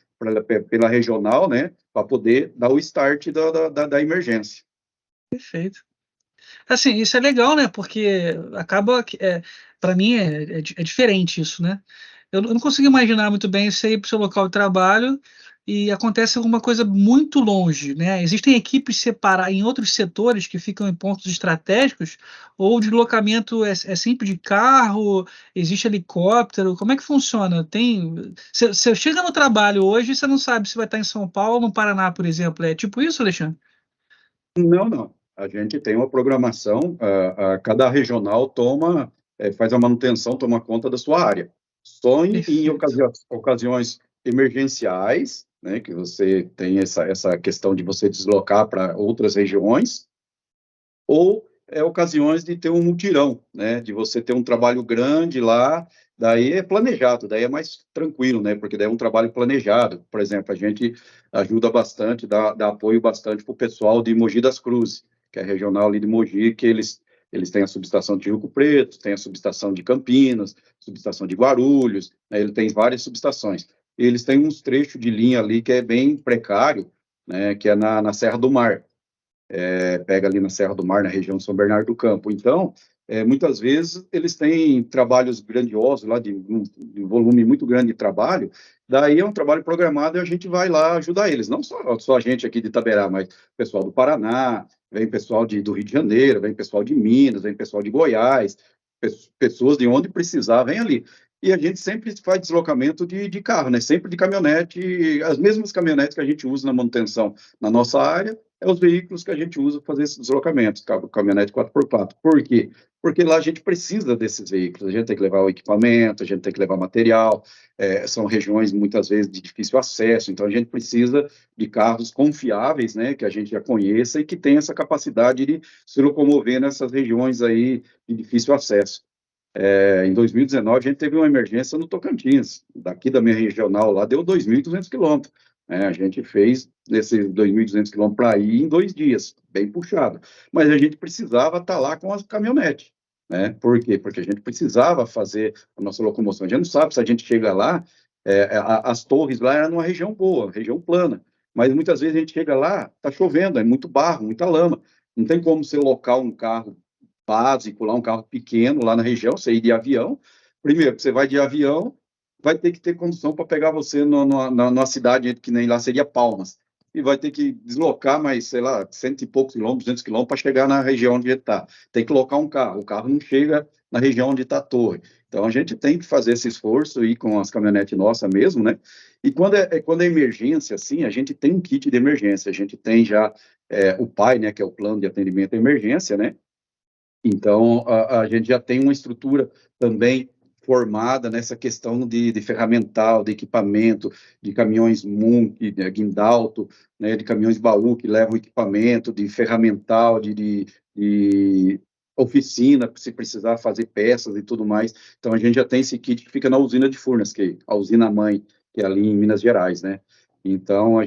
pela regional, né, para poder dar o start da emergência. Perfeito. Assim, isso é legal, né? Porque acaba que, para mim, é diferente isso, né? Eu não consigo imaginar muito bem você ir para o seu local de trabalho e acontece alguma coisa muito longe, né? Existem equipes separadas em outros setores que ficam em pontos estratégicos, ou o deslocamento é sempre de carro, existe helicóptero, como é que funciona? Você chega no trabalho hoje e você não sabe se vai estar em São Paulo ou no Paraná, por exemplo. É tipo isso, Alexandre? Não, não. A gente tem uma programação, cada regional faz a manutenção, toma conta da sua área. Só em Perfeito. ocasiões emergenciais, né, que você tem essa questão de você deslocar para outras regiões, ou ocasiões de ter um mutirão, né? De você ter um trabalho grande lá, daí é planejado, daí é mais tranquilo, né? Porque daí é um trabalho planejado. Por exemplo, a gente ajuda bastante, dá apoio bastante para o pessoal de Mogi das Cruzes, que é regional ali de Mogi, que eles têm a subestação de Rio Preto, tem a subestação de Campinas, subestação de Guarulhos, né? Ele tem várias subestações. Eles têm uns trechos de linha ali que é bem precário, né? Que é na Serra do Mar. Pega ali na Serra do Mar, na região de São Bernardo do Campo. Então, muitas vezes eles têm trabalhos grandiosos lá, de um volume muito grande de trabalho, daí é um trabalho programado e a gente vai lá ajudar eles. Não só a gente aqui de Itaberá, mas pessoal do Paraná, vem pessoal do Rio de Janeiro, vem pessoal de Minas, vem pessoal de Goiás, pessoas de onde precisar, vem ali. E a gente sempre faz deslocamento de carro, né? Sempre de caminhonete, as mesmas caminhonetes que a gente usa na manutenção na nossa área, os veículos que a gente usa para fazer esses deslocamentos, caminhonete 4x4. Por quê? Porque lá a gente precisa desses veículos, a gente tem que levar o equipamento, a gente tem que levar material, são regiões muitas vezes de difícil acesso, então a gente precisa de carros confiáveis, né, que a gente já conheça e que tenha essa capacidade de se locomover nessas regiões aí de difícil acesso. Em 2019, a gente teve uma emergência no Tocantins, daqui da minha regional lá, deu 2.200 quilômetros. A gente fez esses 2.200 quilômetros para ir em 2 dias, bem puxado. Mas a gente precisava estar lá com as caminhonetes, né? Por quê? Porque a gente precisava fazer a nossa locomoção. A gente não sabe se a gente chega lá, as torres lá eram numa região boa, região plana. Mas muitas vezes a gente chega lá, está chovendo, é muito barro, muita lama. Não tem como você locar um carro básico, lá um carro pequeno, lá na região, você ir de avião. Primeiro, você vai de avião, vai ter que ter condição para pegar você numa cidade que nem lá seria Palmas. E vai ter que deslocar mais, sei lá, 100 e poucos quilômetros, 200 quilômetros para chegar na região onde está. Tem que locar um carro. O carro não chega na região onde está a torre. Então, a gente tem que fazer esse esforço aí com as caminhonetes nossas mesmo, né? E quando é emergência, assim, a gente tem um kit de emergência. A gente tem já o PAI, né, que é o Plano de Atendimento à Emergência, né? Então, a gente já tem uma estrutura também formada nessa questão de ferramental, de equipamento, de caminhões MUN, de guindalto, né, de caminhões baú que levam equipamento, de ferramental, de oficina, se precisar fazer peças e tudo mais. Então, a gente já tem esse kit que fica na usina de Furnas, que é a usina mãe, que é ali em Minas Gerais, né? Então,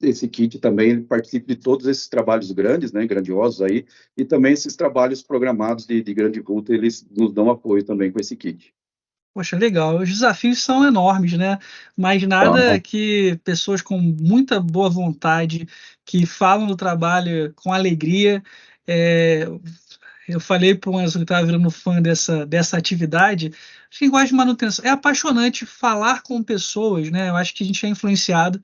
esse kit também participa de todos esses trabalhos grandes, né, grandiosos aí, e também esses trabalhos programados de grande vulto, eles nos dão apoio também com esse kit. Poxa, legal. Os desafios são enormes, né? Mas nada Então, que pessoas com muita boa vontade, que falam do trabalho com alegria. é, eu falei para uma que estava virando fã dessa atividade, acho que linguagem de manutenção. É apaixonante falar com pessoas, né? Eu acho que a gente é influenciado.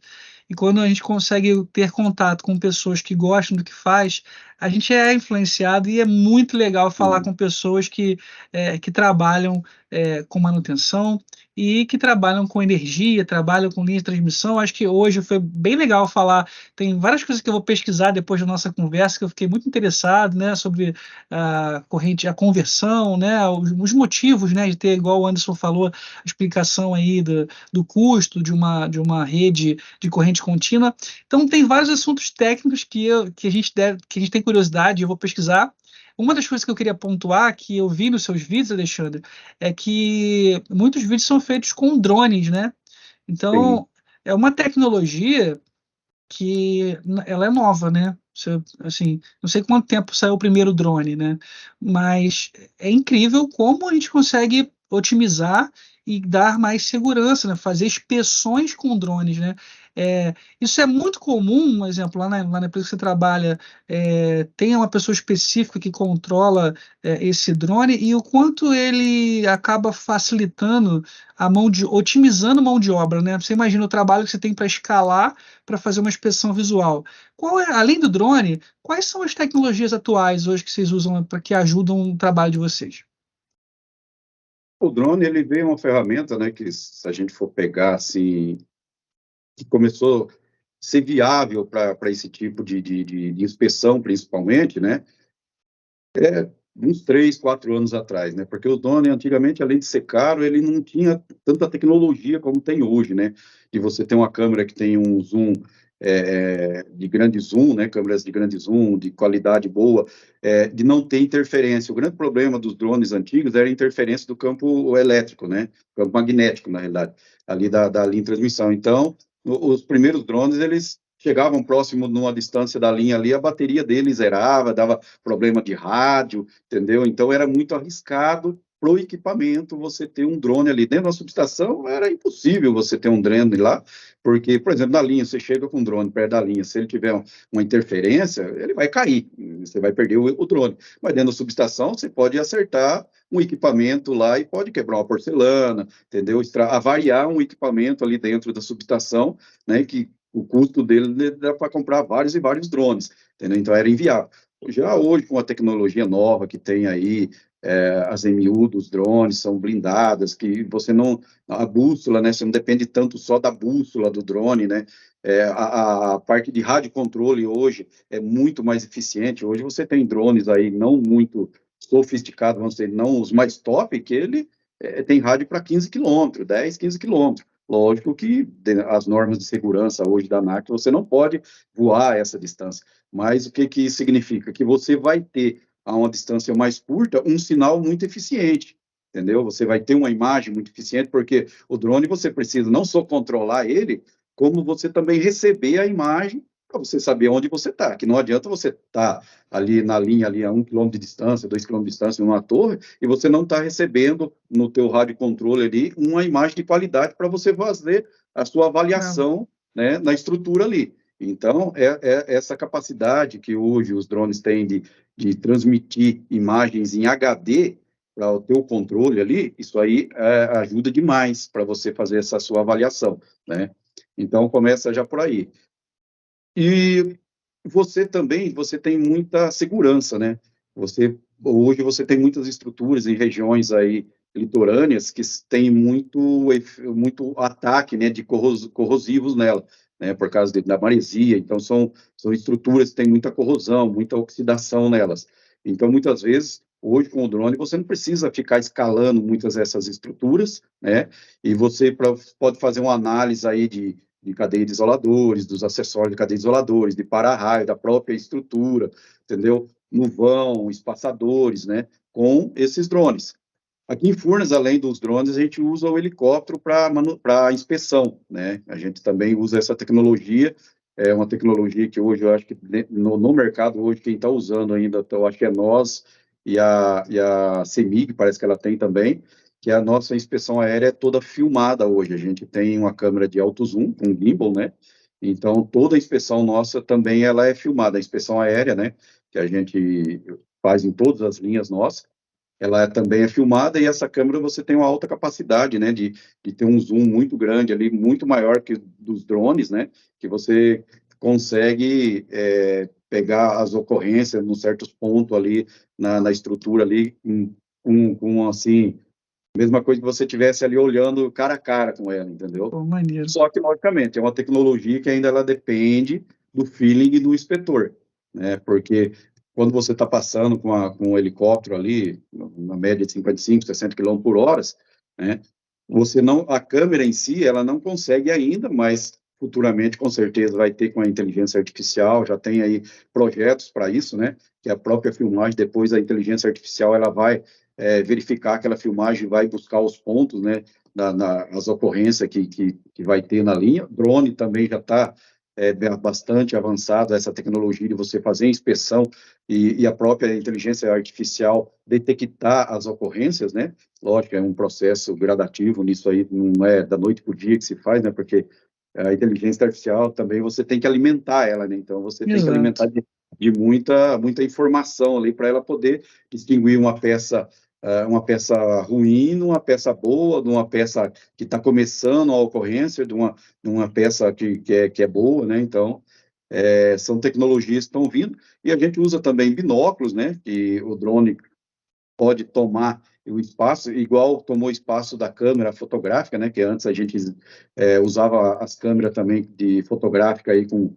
E quando a gente consegue ter contato com pessoas que gostam do que faz, a gente é influenciado e é muito legal falar com pessoas que trabalham com manutenção e que trabalham com energia, trabalham com linha de transmissão. Acho que hoje foi bem legal falar. Tem várias coisas que eu vou pesquisar depois da nossa conversa, que eu fiquei muito interessado, né, sobre a corrente, a conversão, né, os motivos, né, de ter, igual o Anderson falou, a explicação aí do custo de uma rede de corrente contínua. Então, tem vários assuntos técnicos que a gente tem curiosidade, eu vou pesquisar. Uma das coisas que eu queria pontuar, que eu vi nos seus vídeos, Alexandre, é que muitos vídeos são feitos com drones, né? sim. Então, é uma tecnologia que ela é nova, né? Assim, não sei quanto tempo saiu o primeiro drone, né? Mas é incrível como a gente consegue otimizar e dar mais segurança, né? Fazer inspeções com drones, né? Isso é muito comum, por exemplo, lá na empresa que você trabalha, tem uma pessoa específica que controla esse drone e o quanto ele acaba facilitando otimizando mão de obra, né? Você imagina o trabalho que você tem para escalar para fazer uma inspeção visual. Além do drone, quais são as tecnologias atuais hoje que vocês usam para que ajudam o trabalho de vocês? O drone, ele veio uma ferramenta, né, que se a gente for pegar, assim, que começou a ser viável para esse tipo de inspeção, principalmente, né, uns 3, 4 anos atrás, né? Porque o drone, antigamente, além de ser caro, ele não tinha tanta tecnologia como tem hoje, né? De você ter uma câmera que tem um zoom de grande zoom, né, câmeras de grande zoom, de qualidade boa, de não ter interferência. O grande problema dos drones antigos era a interferência do campo elétrico, né, campo magnético, na realidade, ali da linha de transmissão. Então, os primeiros drones, eles chegavam próximo numa distância da linha ali, a bateria deles zerava, dava problema de rádio, entendeu? Então, era muito arriscado para o equipamento você ter um drone ali. Dentro da subestação, era impossível você ter um drone lá, porque, por exemplo, na linha, você chega com um drone perto da linha, se ele tiver uma interferência, ele vai cair, você vai perder o drone. Mas dentro da subestação, você pode acertar um equipamento lá e pode quebrar uma porcelana, entendeu? Avariar um equipamento ali dentro da subestação, né, que o custo dele dá para comprar vários e vários drones, entendeu? Então era inviável. Já hoje, com a tecnologia nova que tem aí, as MU dos drones são blindadas, que você não, a bússola, né, você não depende tanto só da bússola do drone, né, a parte de rádio controle hoje é muito mais eficiente. Hoje você tem drones aí não muito sofisticados, vamos dizer, não os mais top, que ele tem rádio para 15 quilômetros, 10, 15 quilômetros. Lógico que as normas de segurança hoje da ANAC, você não pode voar essa distância, mas o que isso significa? Que você vai ter, a uma distância mais curta, um sinal muito eficiente, entendeu? Você vai ter uma imagem muito eficiente, porque o drone você precisa não só controlar ele, como você também receber a imagem para você saber onde você está, que não adianta você estar ali na linha, ali a 1 quilômetro de distância, 2 quilômetros de distância, numa torre, e você não está recebendo no teu rádio controle ali uma imagem de qualidade para você fazer a sua avaliação, né, na estrutura ali. Então, essa capacidade que hoje os drones têm de transmitir imagens em HD para o teu controle ali, isso aí ajuda demais para você fazer essa sua avaliação, né? Então, começa já por aí. E você também, você tem muita segurança, né? Hoje você tem muitas estruturas em regiões aí litorâneas que têm muito ataque, né, de corrosivos nela, né, por causa da maresia. Então, são estruturas que têm muita corrosão, muita oxidação nelas. Então, muitas vezes, hoje com o drone, você não precisa ficar escalando muitas dessas estruturas, né, e você pode fazer uma análise aí de cadeia de isoladores, dos acessórios de cadeia de isoladores, de para-raio, da própria estrutura, entendeu? No vão, espaçadores, né? Com esses drones. Aqui em Furnas, além dos drones, a gente usa o helicóptero para inspeção, né? A gente também usa essa tecnologia, é uma tecnologia que hoje eu acho que no mercado hoje quem está usando ainda, eu acho que é nós e a CEMIG, parece que ela tem também, que a nossa inspeção aérea é toda filmada hoje. A gente tem uma câmera de alto zoom, um gimbal, né? Então, toda a inspeção nossa também ela é filmada. A inspeção aérea, né? Que a gente faz em todas as linhas nossas, ela também é filmada e essa câmera você tem uma alta capacidade, né? De ter um zoom muito grande ali, muito maior que dos drones, né? Que você consegue pegar as ocorrências em certos pontos ali na estrutura ali, com assim, mesma coisa que você estivesse ali olhando cara a cara com ela, entendeu? Pô, maneiro. Só que, logicamente, é uma tecnologia que ainda ela depende do feeling do inspetor, né? Porque quando você está passando com um helicóptero ali, na média de 55, 60 km por hora, né? Você não, a câmera em si, ela não consegue ainda, mas futuramente, com certeza, vai ter com a inteligência artificial, já tem aí projetos para isso, né? Que a própria filmagem, depois a inteligência artificial, ela vai verificar aquela filmagem, vai buscar os pontos, né, as ocorrências que vai ter na linha. Drone também já está bastante avançado, essa tecnologia de você fazer inspeção e a própria inteligência artificial detectar as ocorrências, né? Lógico, é um processo gradativo, nisso aí não é da noite para o dia que se faz, né? Porque a inteligência artificial também você tem que alimentar ela, né? Então você tem que alimentar de muita informação ali para ela poder distinguir uma peça ruim, numa peça boa, de uma peça que está começando a ocorrência, de uma peça que é boa, né? Então, são tecnologias que estão vindo, e a gente usa também binóculos, né? Que o drone pode tomar o espaço, igual tomou o espaço da câmera fotográfica, né? Que antes a gente usava as câmeras também de fotográfica aí com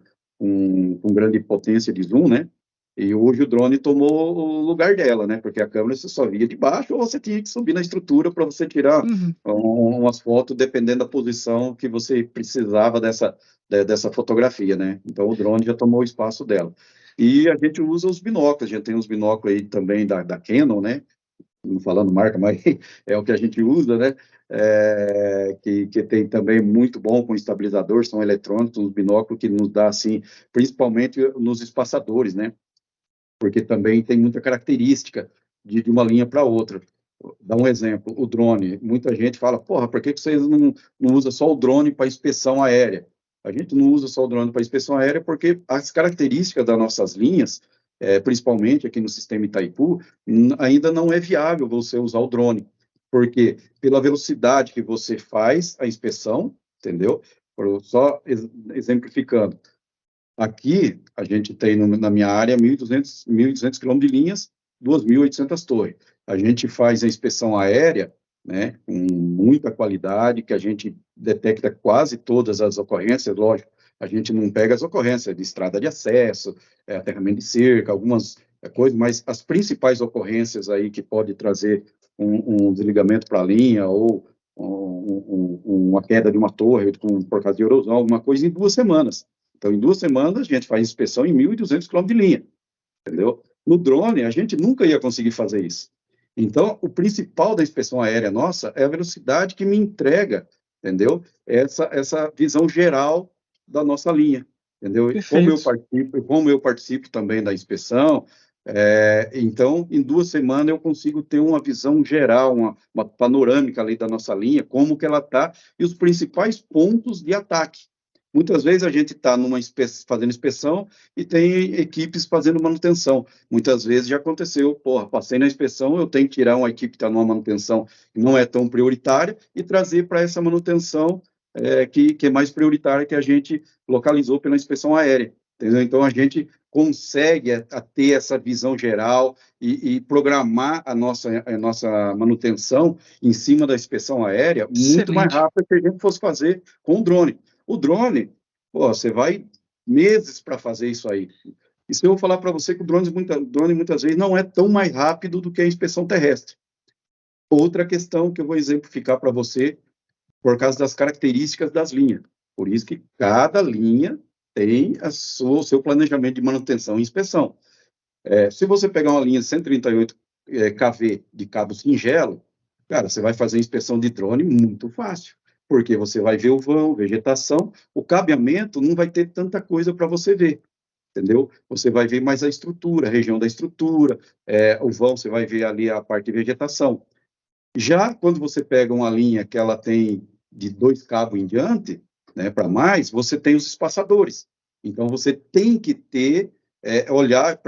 grande potência de zoom, né? E hoje o drone tomou o lugar dela, né? Porque a câmera você só via de baixo ou você tinha que subir na estrutura para você tirar Uhum. umas fotos dependendo da posição que você precisava dessa fotografia, né? Então o drone já tomou o espaço dela. E a gente usa os binóculos, a gente tem uns binóculos aí também da Canon, né? Não falando marca, mas é o que a gente usa, né? Que tem também muito bom com estabilizador, são eletrônicos, uns binóculos que nos dá, assim, principalmente nos espaçadores, né? Porque também tem muita característica de uma linha para outra. Dá um exemplo, o drone. Muita gente fala, porra, por que vocês não usam só o drone para inspeção aérea? A gente não usa só o drone para inspeção aérea porque as características das nossas linhas, principalmente aqui no sistema Itaipu, ainda não é viável você usar o drone. Porque pela velocidade que você faz a inspeção, entendeu? Só exemplificando, aqui, a gente tem na minha área 1.200 quilômetros de linhas, 2.800 torres. A gente faz a inspeção aérea, né, com muita qualidade, que a gente detecta quase todas as ocorrências, lógico, a gente não pega as ocorrências de estrada de acesso, aterramento de cerca, algumas coisas, mas as principais ocorrências aí que pode trazer um desligamento para a linha ou uma queda de uma torre por causa de erosão, alguma coisa, em 2 semanas. Então, em 2 semanas, a gente faz inspeção em 1.200 quilômetros de linha, entendeu? No drone, a gente nunca ia conseguir fazer isso. Então, o principal da inspeção aérea nossa é a velocidade que me entrega, entendeu? Essa visão geral da nossa linha, entendeu? Perfeito. Como eu participo também da inspeção, então, em 2 semanas eu consigo ter uma visão geral, uma panorâmica ali da nossa linha, como que ela está, e os principais pontos de ataque. Muitas vezes a gente está fazendo inspeção e tem equipes fazendo manutenção. Muitas vezes já aconteceu, porra, passei na inspeção, eu tenho que tirar uma equipe que está numa manutenção que não é tão prioritária e trazer para essa manutenção que é mais prioritária, que a gente localizou pela inspeção aérea. Entendeu? Então, a gente consegue ter essa visão geral e programar a nossa manutenção em cima da inspeção aérea muito mais Excelente. rápido que a gente fosse fazer com o drone. O drone, pô, você vai meses para fazer isso aí. E se eu falar para você que o drone muitas vezes não é tão mais rápido do que a inspeção terrestre. Outra questão que eu vou exemplificar para você, por causa das características das linhas. Por isso que cada linha tem o seu planejamento de manutenção e inspeção. Se você pegar uma linha 138 kV de cabo singelo, cara, você vai fazer inspeção de drone muito fácil, porque você vai ver o vão, vegetação, o cabeamento não vai ter tanta coisa para você ver, entendeu? Você vai ver mais a estrutura, a região da estrutura, o vão, você vai ver ali a parte de vegetação. Já quando você pega uma linha que ela tem de 2 cabos em diante, né, para mais, você tem os espaçadores. Então, você tem que olhar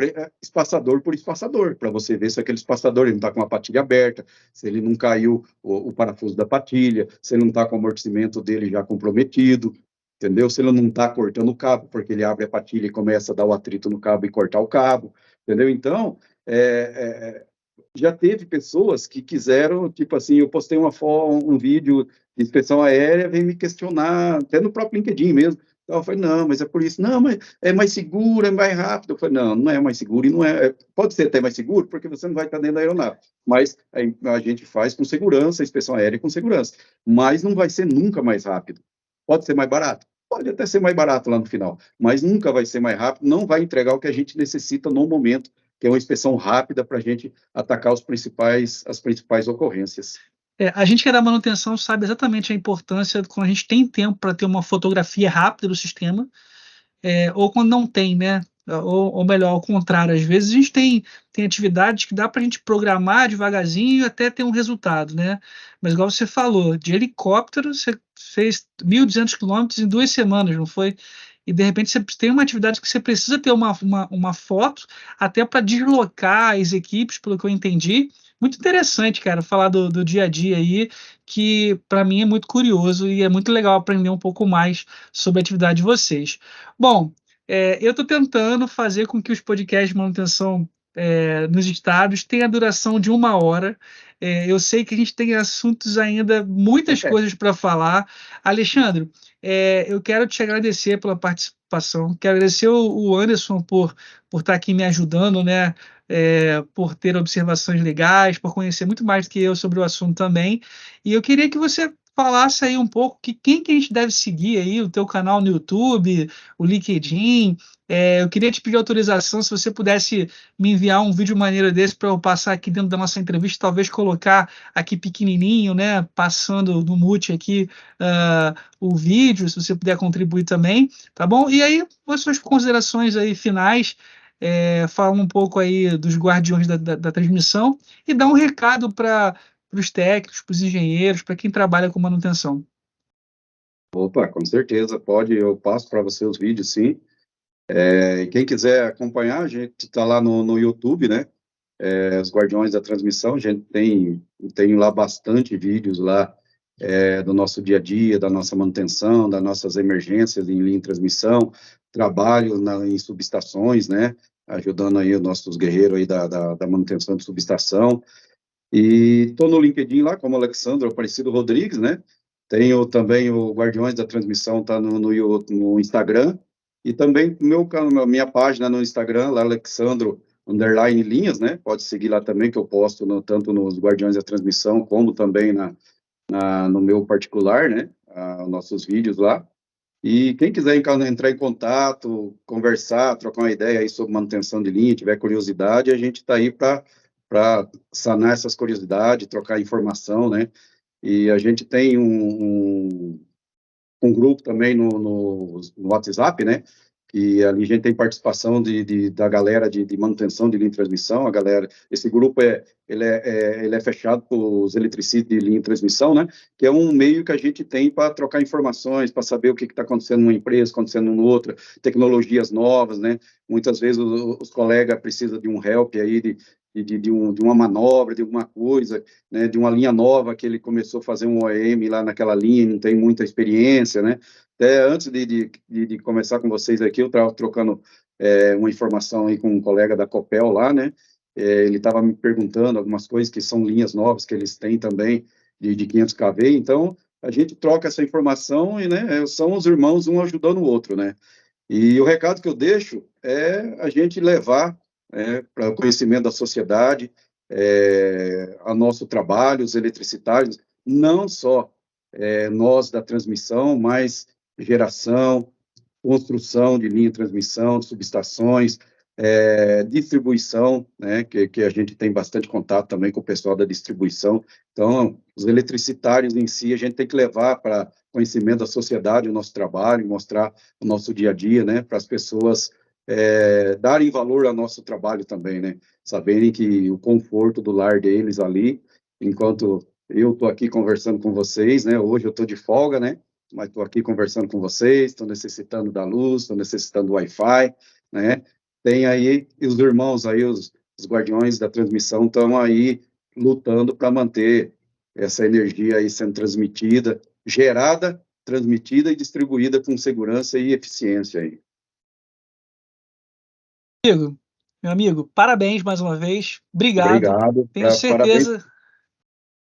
espaçador por espaçador, para você ver se aquele espaçador não está com a patilha aberta, se ele não caiu o parafuso da patilha, se ele não está com o amortecimento dele já comprometido, entendeu? Se ele não está cortando o cabo, porque ele abre a patilha e começa a dar o atrito no cabo e cortar o cabo, entendeu? Então, já teve pessoas que quiseram, tipo assim, eu postei um vídeo de inspeção aérea, veio me questionar, até no próprio LinkedIn mesmo. Então, eu falei, não, mas é por isso. Não, mas é mais seguro, é mais rápido. Eu falei, não é mais seguro, e não pode ser até mais seguro, porque você não vai estar dentro da aeronave. Mas a gente faz com segurança, a inspeção aérea com segurança. Mas não vai ser nunca mais rápido. Pode ser mais barato? Pode até ser mais barato lá no final, mas nunca vai ser mais rápido, não vai entregar o que a gente necessita no momento, que é uma inspeção rápida para a gente atacar as principais ocorrências. A gente que é da manutenção sabe exatamente a importância quando a gente tem tempo para ter uma fotografia rápida do sistema, ou quando não tem, né? Ou melhor, ao contrário, às vezes a gente tem atividades que dá para a gente programar devagarzinho e até ter um resultado, né? Mas igual você falou, de helicóptero você fez 1.200 quilômetros em 2 semanas, não foi? E de repente você tem uma atividade que você precisa ter uma foto até para deslocar as equipes, pelo que eu entendi. Muito interessante, cara, falar do dia a dia aí, que para mim é muito curioso e é muito legal aprender um pouco mais sobre a atividade de vocês. Bom, eu estou tentando fazer com que os podcasts de manutenção nos estados tenham a duração de 1 hora. Eu sei que a gente tem assuntos ainda, muitas coisas para falar. Alexandre, eu quero te agradecer pela participação, quero agradecer o Anderson por estar aqui me ajudando, né? Por ter observações legais, por conhecer muito mais do que eu sobre o assunto também. E eu queria que você falasse aí um pouco quem que a gente deve seguir aí, o teu canal no YouTube, o LinkedIn. Eu queria te pedir autorização, se você pudesse me enviar um vídeo maneiro desse para eu passar aqui dentro da nossa entrevista, talvez colocar aqui pequenininho, né, passando no mute aqui o vídeo, se você puder contribuir também, tá bom? E aí, as suas considerações aí finais, fala um pouco aí dos guardiões da transmissão e dá um recado para os técnicos, para os engenheiros, para quem trabalha com manutenção. Opa, com certeza, pode, eu passo para você os vídeos, sim. Quem quiser acompanhar, a gente está lá no YouTube, né? Os Guardiões da Transmissão, a gente tem lá bastante vídeos lá do nosso dia a dia, da nossa manutenção, das nossas emergências em linha de transmissão, trabalho em subestações, né? Ajudando aí os nossos guerreiros aí da manutenção de subestação. E estou no LinkedIn lá, como Alexandre Aparecido Rodrigues, né? Tenho também o Guardiões da Transmissão, tá no Instagram, e também minha página no Instagram, lá Alexandro underline linhas, né? Pode seguir lá também, que eu posto tanto nos Guardiões da Transmissão, como também no meu particular, né? Nossos vídeos lá. E quem quiser entrar em contato, conversar, trocar uma ideia aí sobre manutenção de linha, tiver curiosidade, a gente está aí para sanar essas curiosidades, trocar informação, né? E a gente tem um grupo também no WhatsApp, né? E ali a gente tem participação da galera de manutenção de linha de transmissão. Esse grupo ele é fechado para os eletricistas de linha de transmissão, né? Que é um meio que a gente tem para trocar informações, para saber o que está acontecendo numa empresa, acontecendo em outra, tecnologias novas, né? Muitas vezes os colegas precisam de um help aí de uma manobra, de alguma coisa, né? De uma linha nova que ele começou a fazer um OEM lá naquela linha, não tem muita experiência, né? Até antes de começar com vocês aqui, eu estava trocando uma informação aí com um colega da Copel lá, né? Ele estava me perguntando algumas coisas que são linhas novas que eles têm também de 500 kV, então a gente troca essa informação e, né, são os irmãos um ajudando o outro, né? E o recado que eu deixo é a gente levar para o conhecimento da sociedade a nosso trabalho, os eletricitários, não só nós da transmissão, mas geração, construção de linha de transmissão, de subestações, distribuição, né, que a gente tem bastante contato também com o pessoal da distribuição. Então, os eletricitários em si, a gente tem que levar para conhecimento da sociedade o nosso trabalho, mostrar o nosso dia a dia, né, para as pessoas darem valor ao nosso trabalho também, né, saberem que o conforto do lar deles ali, enquanto eu estou aqui conversando com vocês, né, hoje eu estou de folga, né, mas estou aqui conversando com vocês, estou necessitando da luz, estou necessitando do Wi-Fi, né? Tem aí os irmãos aí, os guardiões da transmissão estão aí lutando para manter essa energia aí sendo transmitida, gerada, transmitida e distribuída com segurança e eficiência aí. Meu amigo, parabéns mais uma vez. Obrigado. Obrigado. Tenho certeza.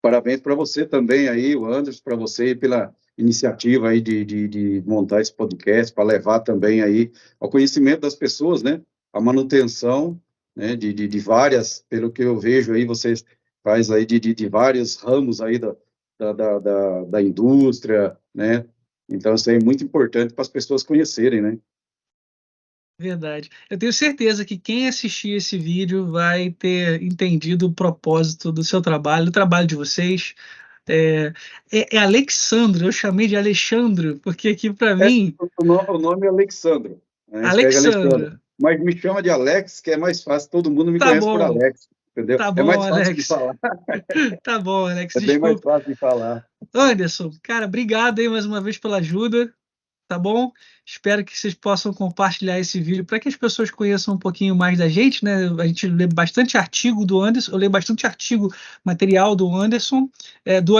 Parabéns para você também aí, o Anderson, para você pela iniciativa aí de montar esse podcast, para levar também aí ao conhecimento das pessoas, né, a manutenção, né, de várias, pelo que eu vejo aí, vocês faz aí de vários ramos aí da indústria, né, então isso aí é muito importante para as pessoas conhecerem, né. Verdade. Eu tenho certeza que quem assistir esse vídeo vai ter entendido o propósito do seu trabalho, do trabalho de vocês. É Alexandre, eu chamei de Alexandre, porque aqui para mim... O nome é Alexandro, né? Alexandre. Mas me chama de Alex, que é mais fácil, todo mundo me conhece por Alex, entendeu? Tá bom, é mais fácil Alex. de falar. Tá bom, Alex, É bem mais fácil de falar. Anderson, cara, obrigado aí mais uma vez pela ajuda. Tá bom? Espero que vocês possam compartilhar esse vídeo para que as pessoas conheçam um pouquinho mais da gente, né? A gente lê bastante artigo do Anderson, eu leio bastante artigo, material do Anderson, do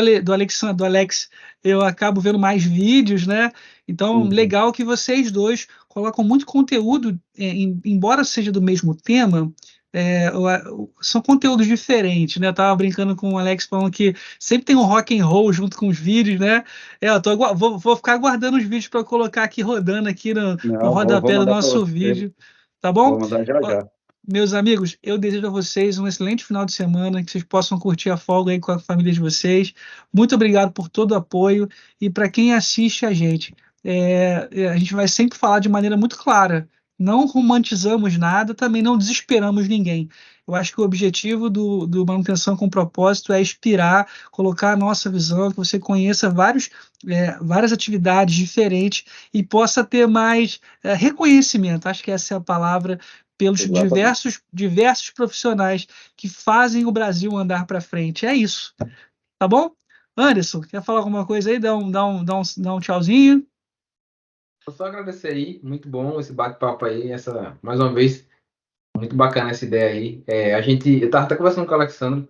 Alex, eu acabo vendo mais vídeos, né? Então, legal que vocês dois colocam muito conteúdo, embora seja do mesmo tema, são conteúdos diferentes, né? Eu tava brincando com o Alex falando que sempre tem um rock and roll junto com os vídeos, né? Vou ficar guardando os vídeos para colocar aqui rodando aqui no Não, vou rodapé do mandar para nosso você. vídeo, tá bom? Vou mandar já Ó, já. meus amigos, eu desejo a vocês um excelente final de semana, que vocês possam curtir a folga aí com a família de vocês. Muito obrigado por todo o apoio e para quem assiste a gente, a gente vai sempre falar de maneira muito clara. Não romantizamos nada, também não desesperamos ninguém. Eu acho que o objetivo do Manutenção com Propósito é inspirar, colocar a nossa visão, que você conheça várias atividades diferentes e possa ter mais reconhecimento. Acho que essa é a palavra pelos Exatamente. diversos profissionais que fazem o Brasil andar para frente. É isso, tá bom? Anderson, quer falar alguma coisa aí? Dá um tchauzinho. Vou só agradecer aí, muito bom esse bate-papo aí, mais uma vez, muito bacana essa ideia aí. Eu tava até conversando com o Alexandre,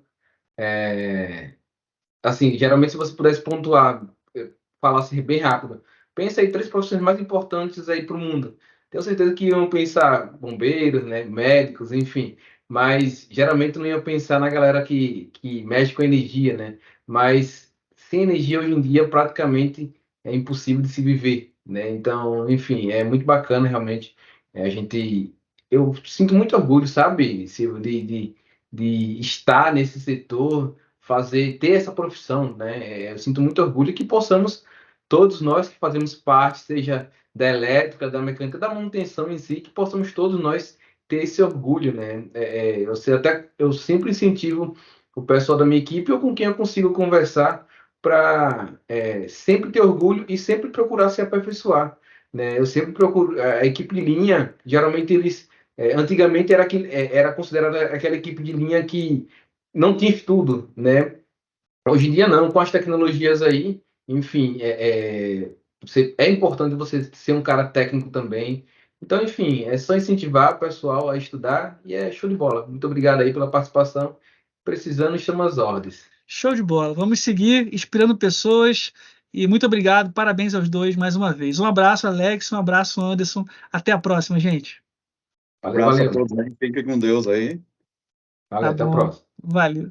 assim, geralmente se você pudesse pontuar, falar assim bem rápido, pensa aí 3 profissões mais importantes aí para o mundo. Tenho certeza que iam pensar bombeiros, né, médicos, enfim, mas geralmente não iam pensar na galera que mexe com energia, né? Mas sem energia hoje em dia praticamente é impossível de se viver, né? Então, enfim, é muito bacana realmente. Eu sinto muito orgulho, sabe, Silvio, de estar nesse setor, ter essa profissão, né? Eu sinto muito orgulho que possamos, todos nós que fazemos parte, seja da elétrica, da mecânica, da manutenção em si, que possamos todos nós ter esse orgulho, né? Eu sempre incentivo o pessoal da minha equipe ou com quem eu consigo conversar para sempre ter orgulho e sempre procurar se aperfeiçoar, né? Eu sempre procuro a equipe de linha, geralmente antigamente era considerada aquela equipe de linha que não tinha estudo, né? Hoje em dia não, com as tecnologias aí, enfim, é importante você ser um cara técnico também. Então, enfim, é só incentivar o pessoal a estudar e é show de bola. Muito obrigado aí pela participação. Precisando, chama as ordens. Show de bola. Vamos seguir inspirando pessoas. E muito obrigado. Parabéns aos dois mais uma vez. Um abraço, Alex. Um abraço, Anderson. Até a próxima, gente. Valeu, Abraço a valeu. todos aí. Fiquem com Deus aí. Valeu, Tá até a bom. próxima. Valeu.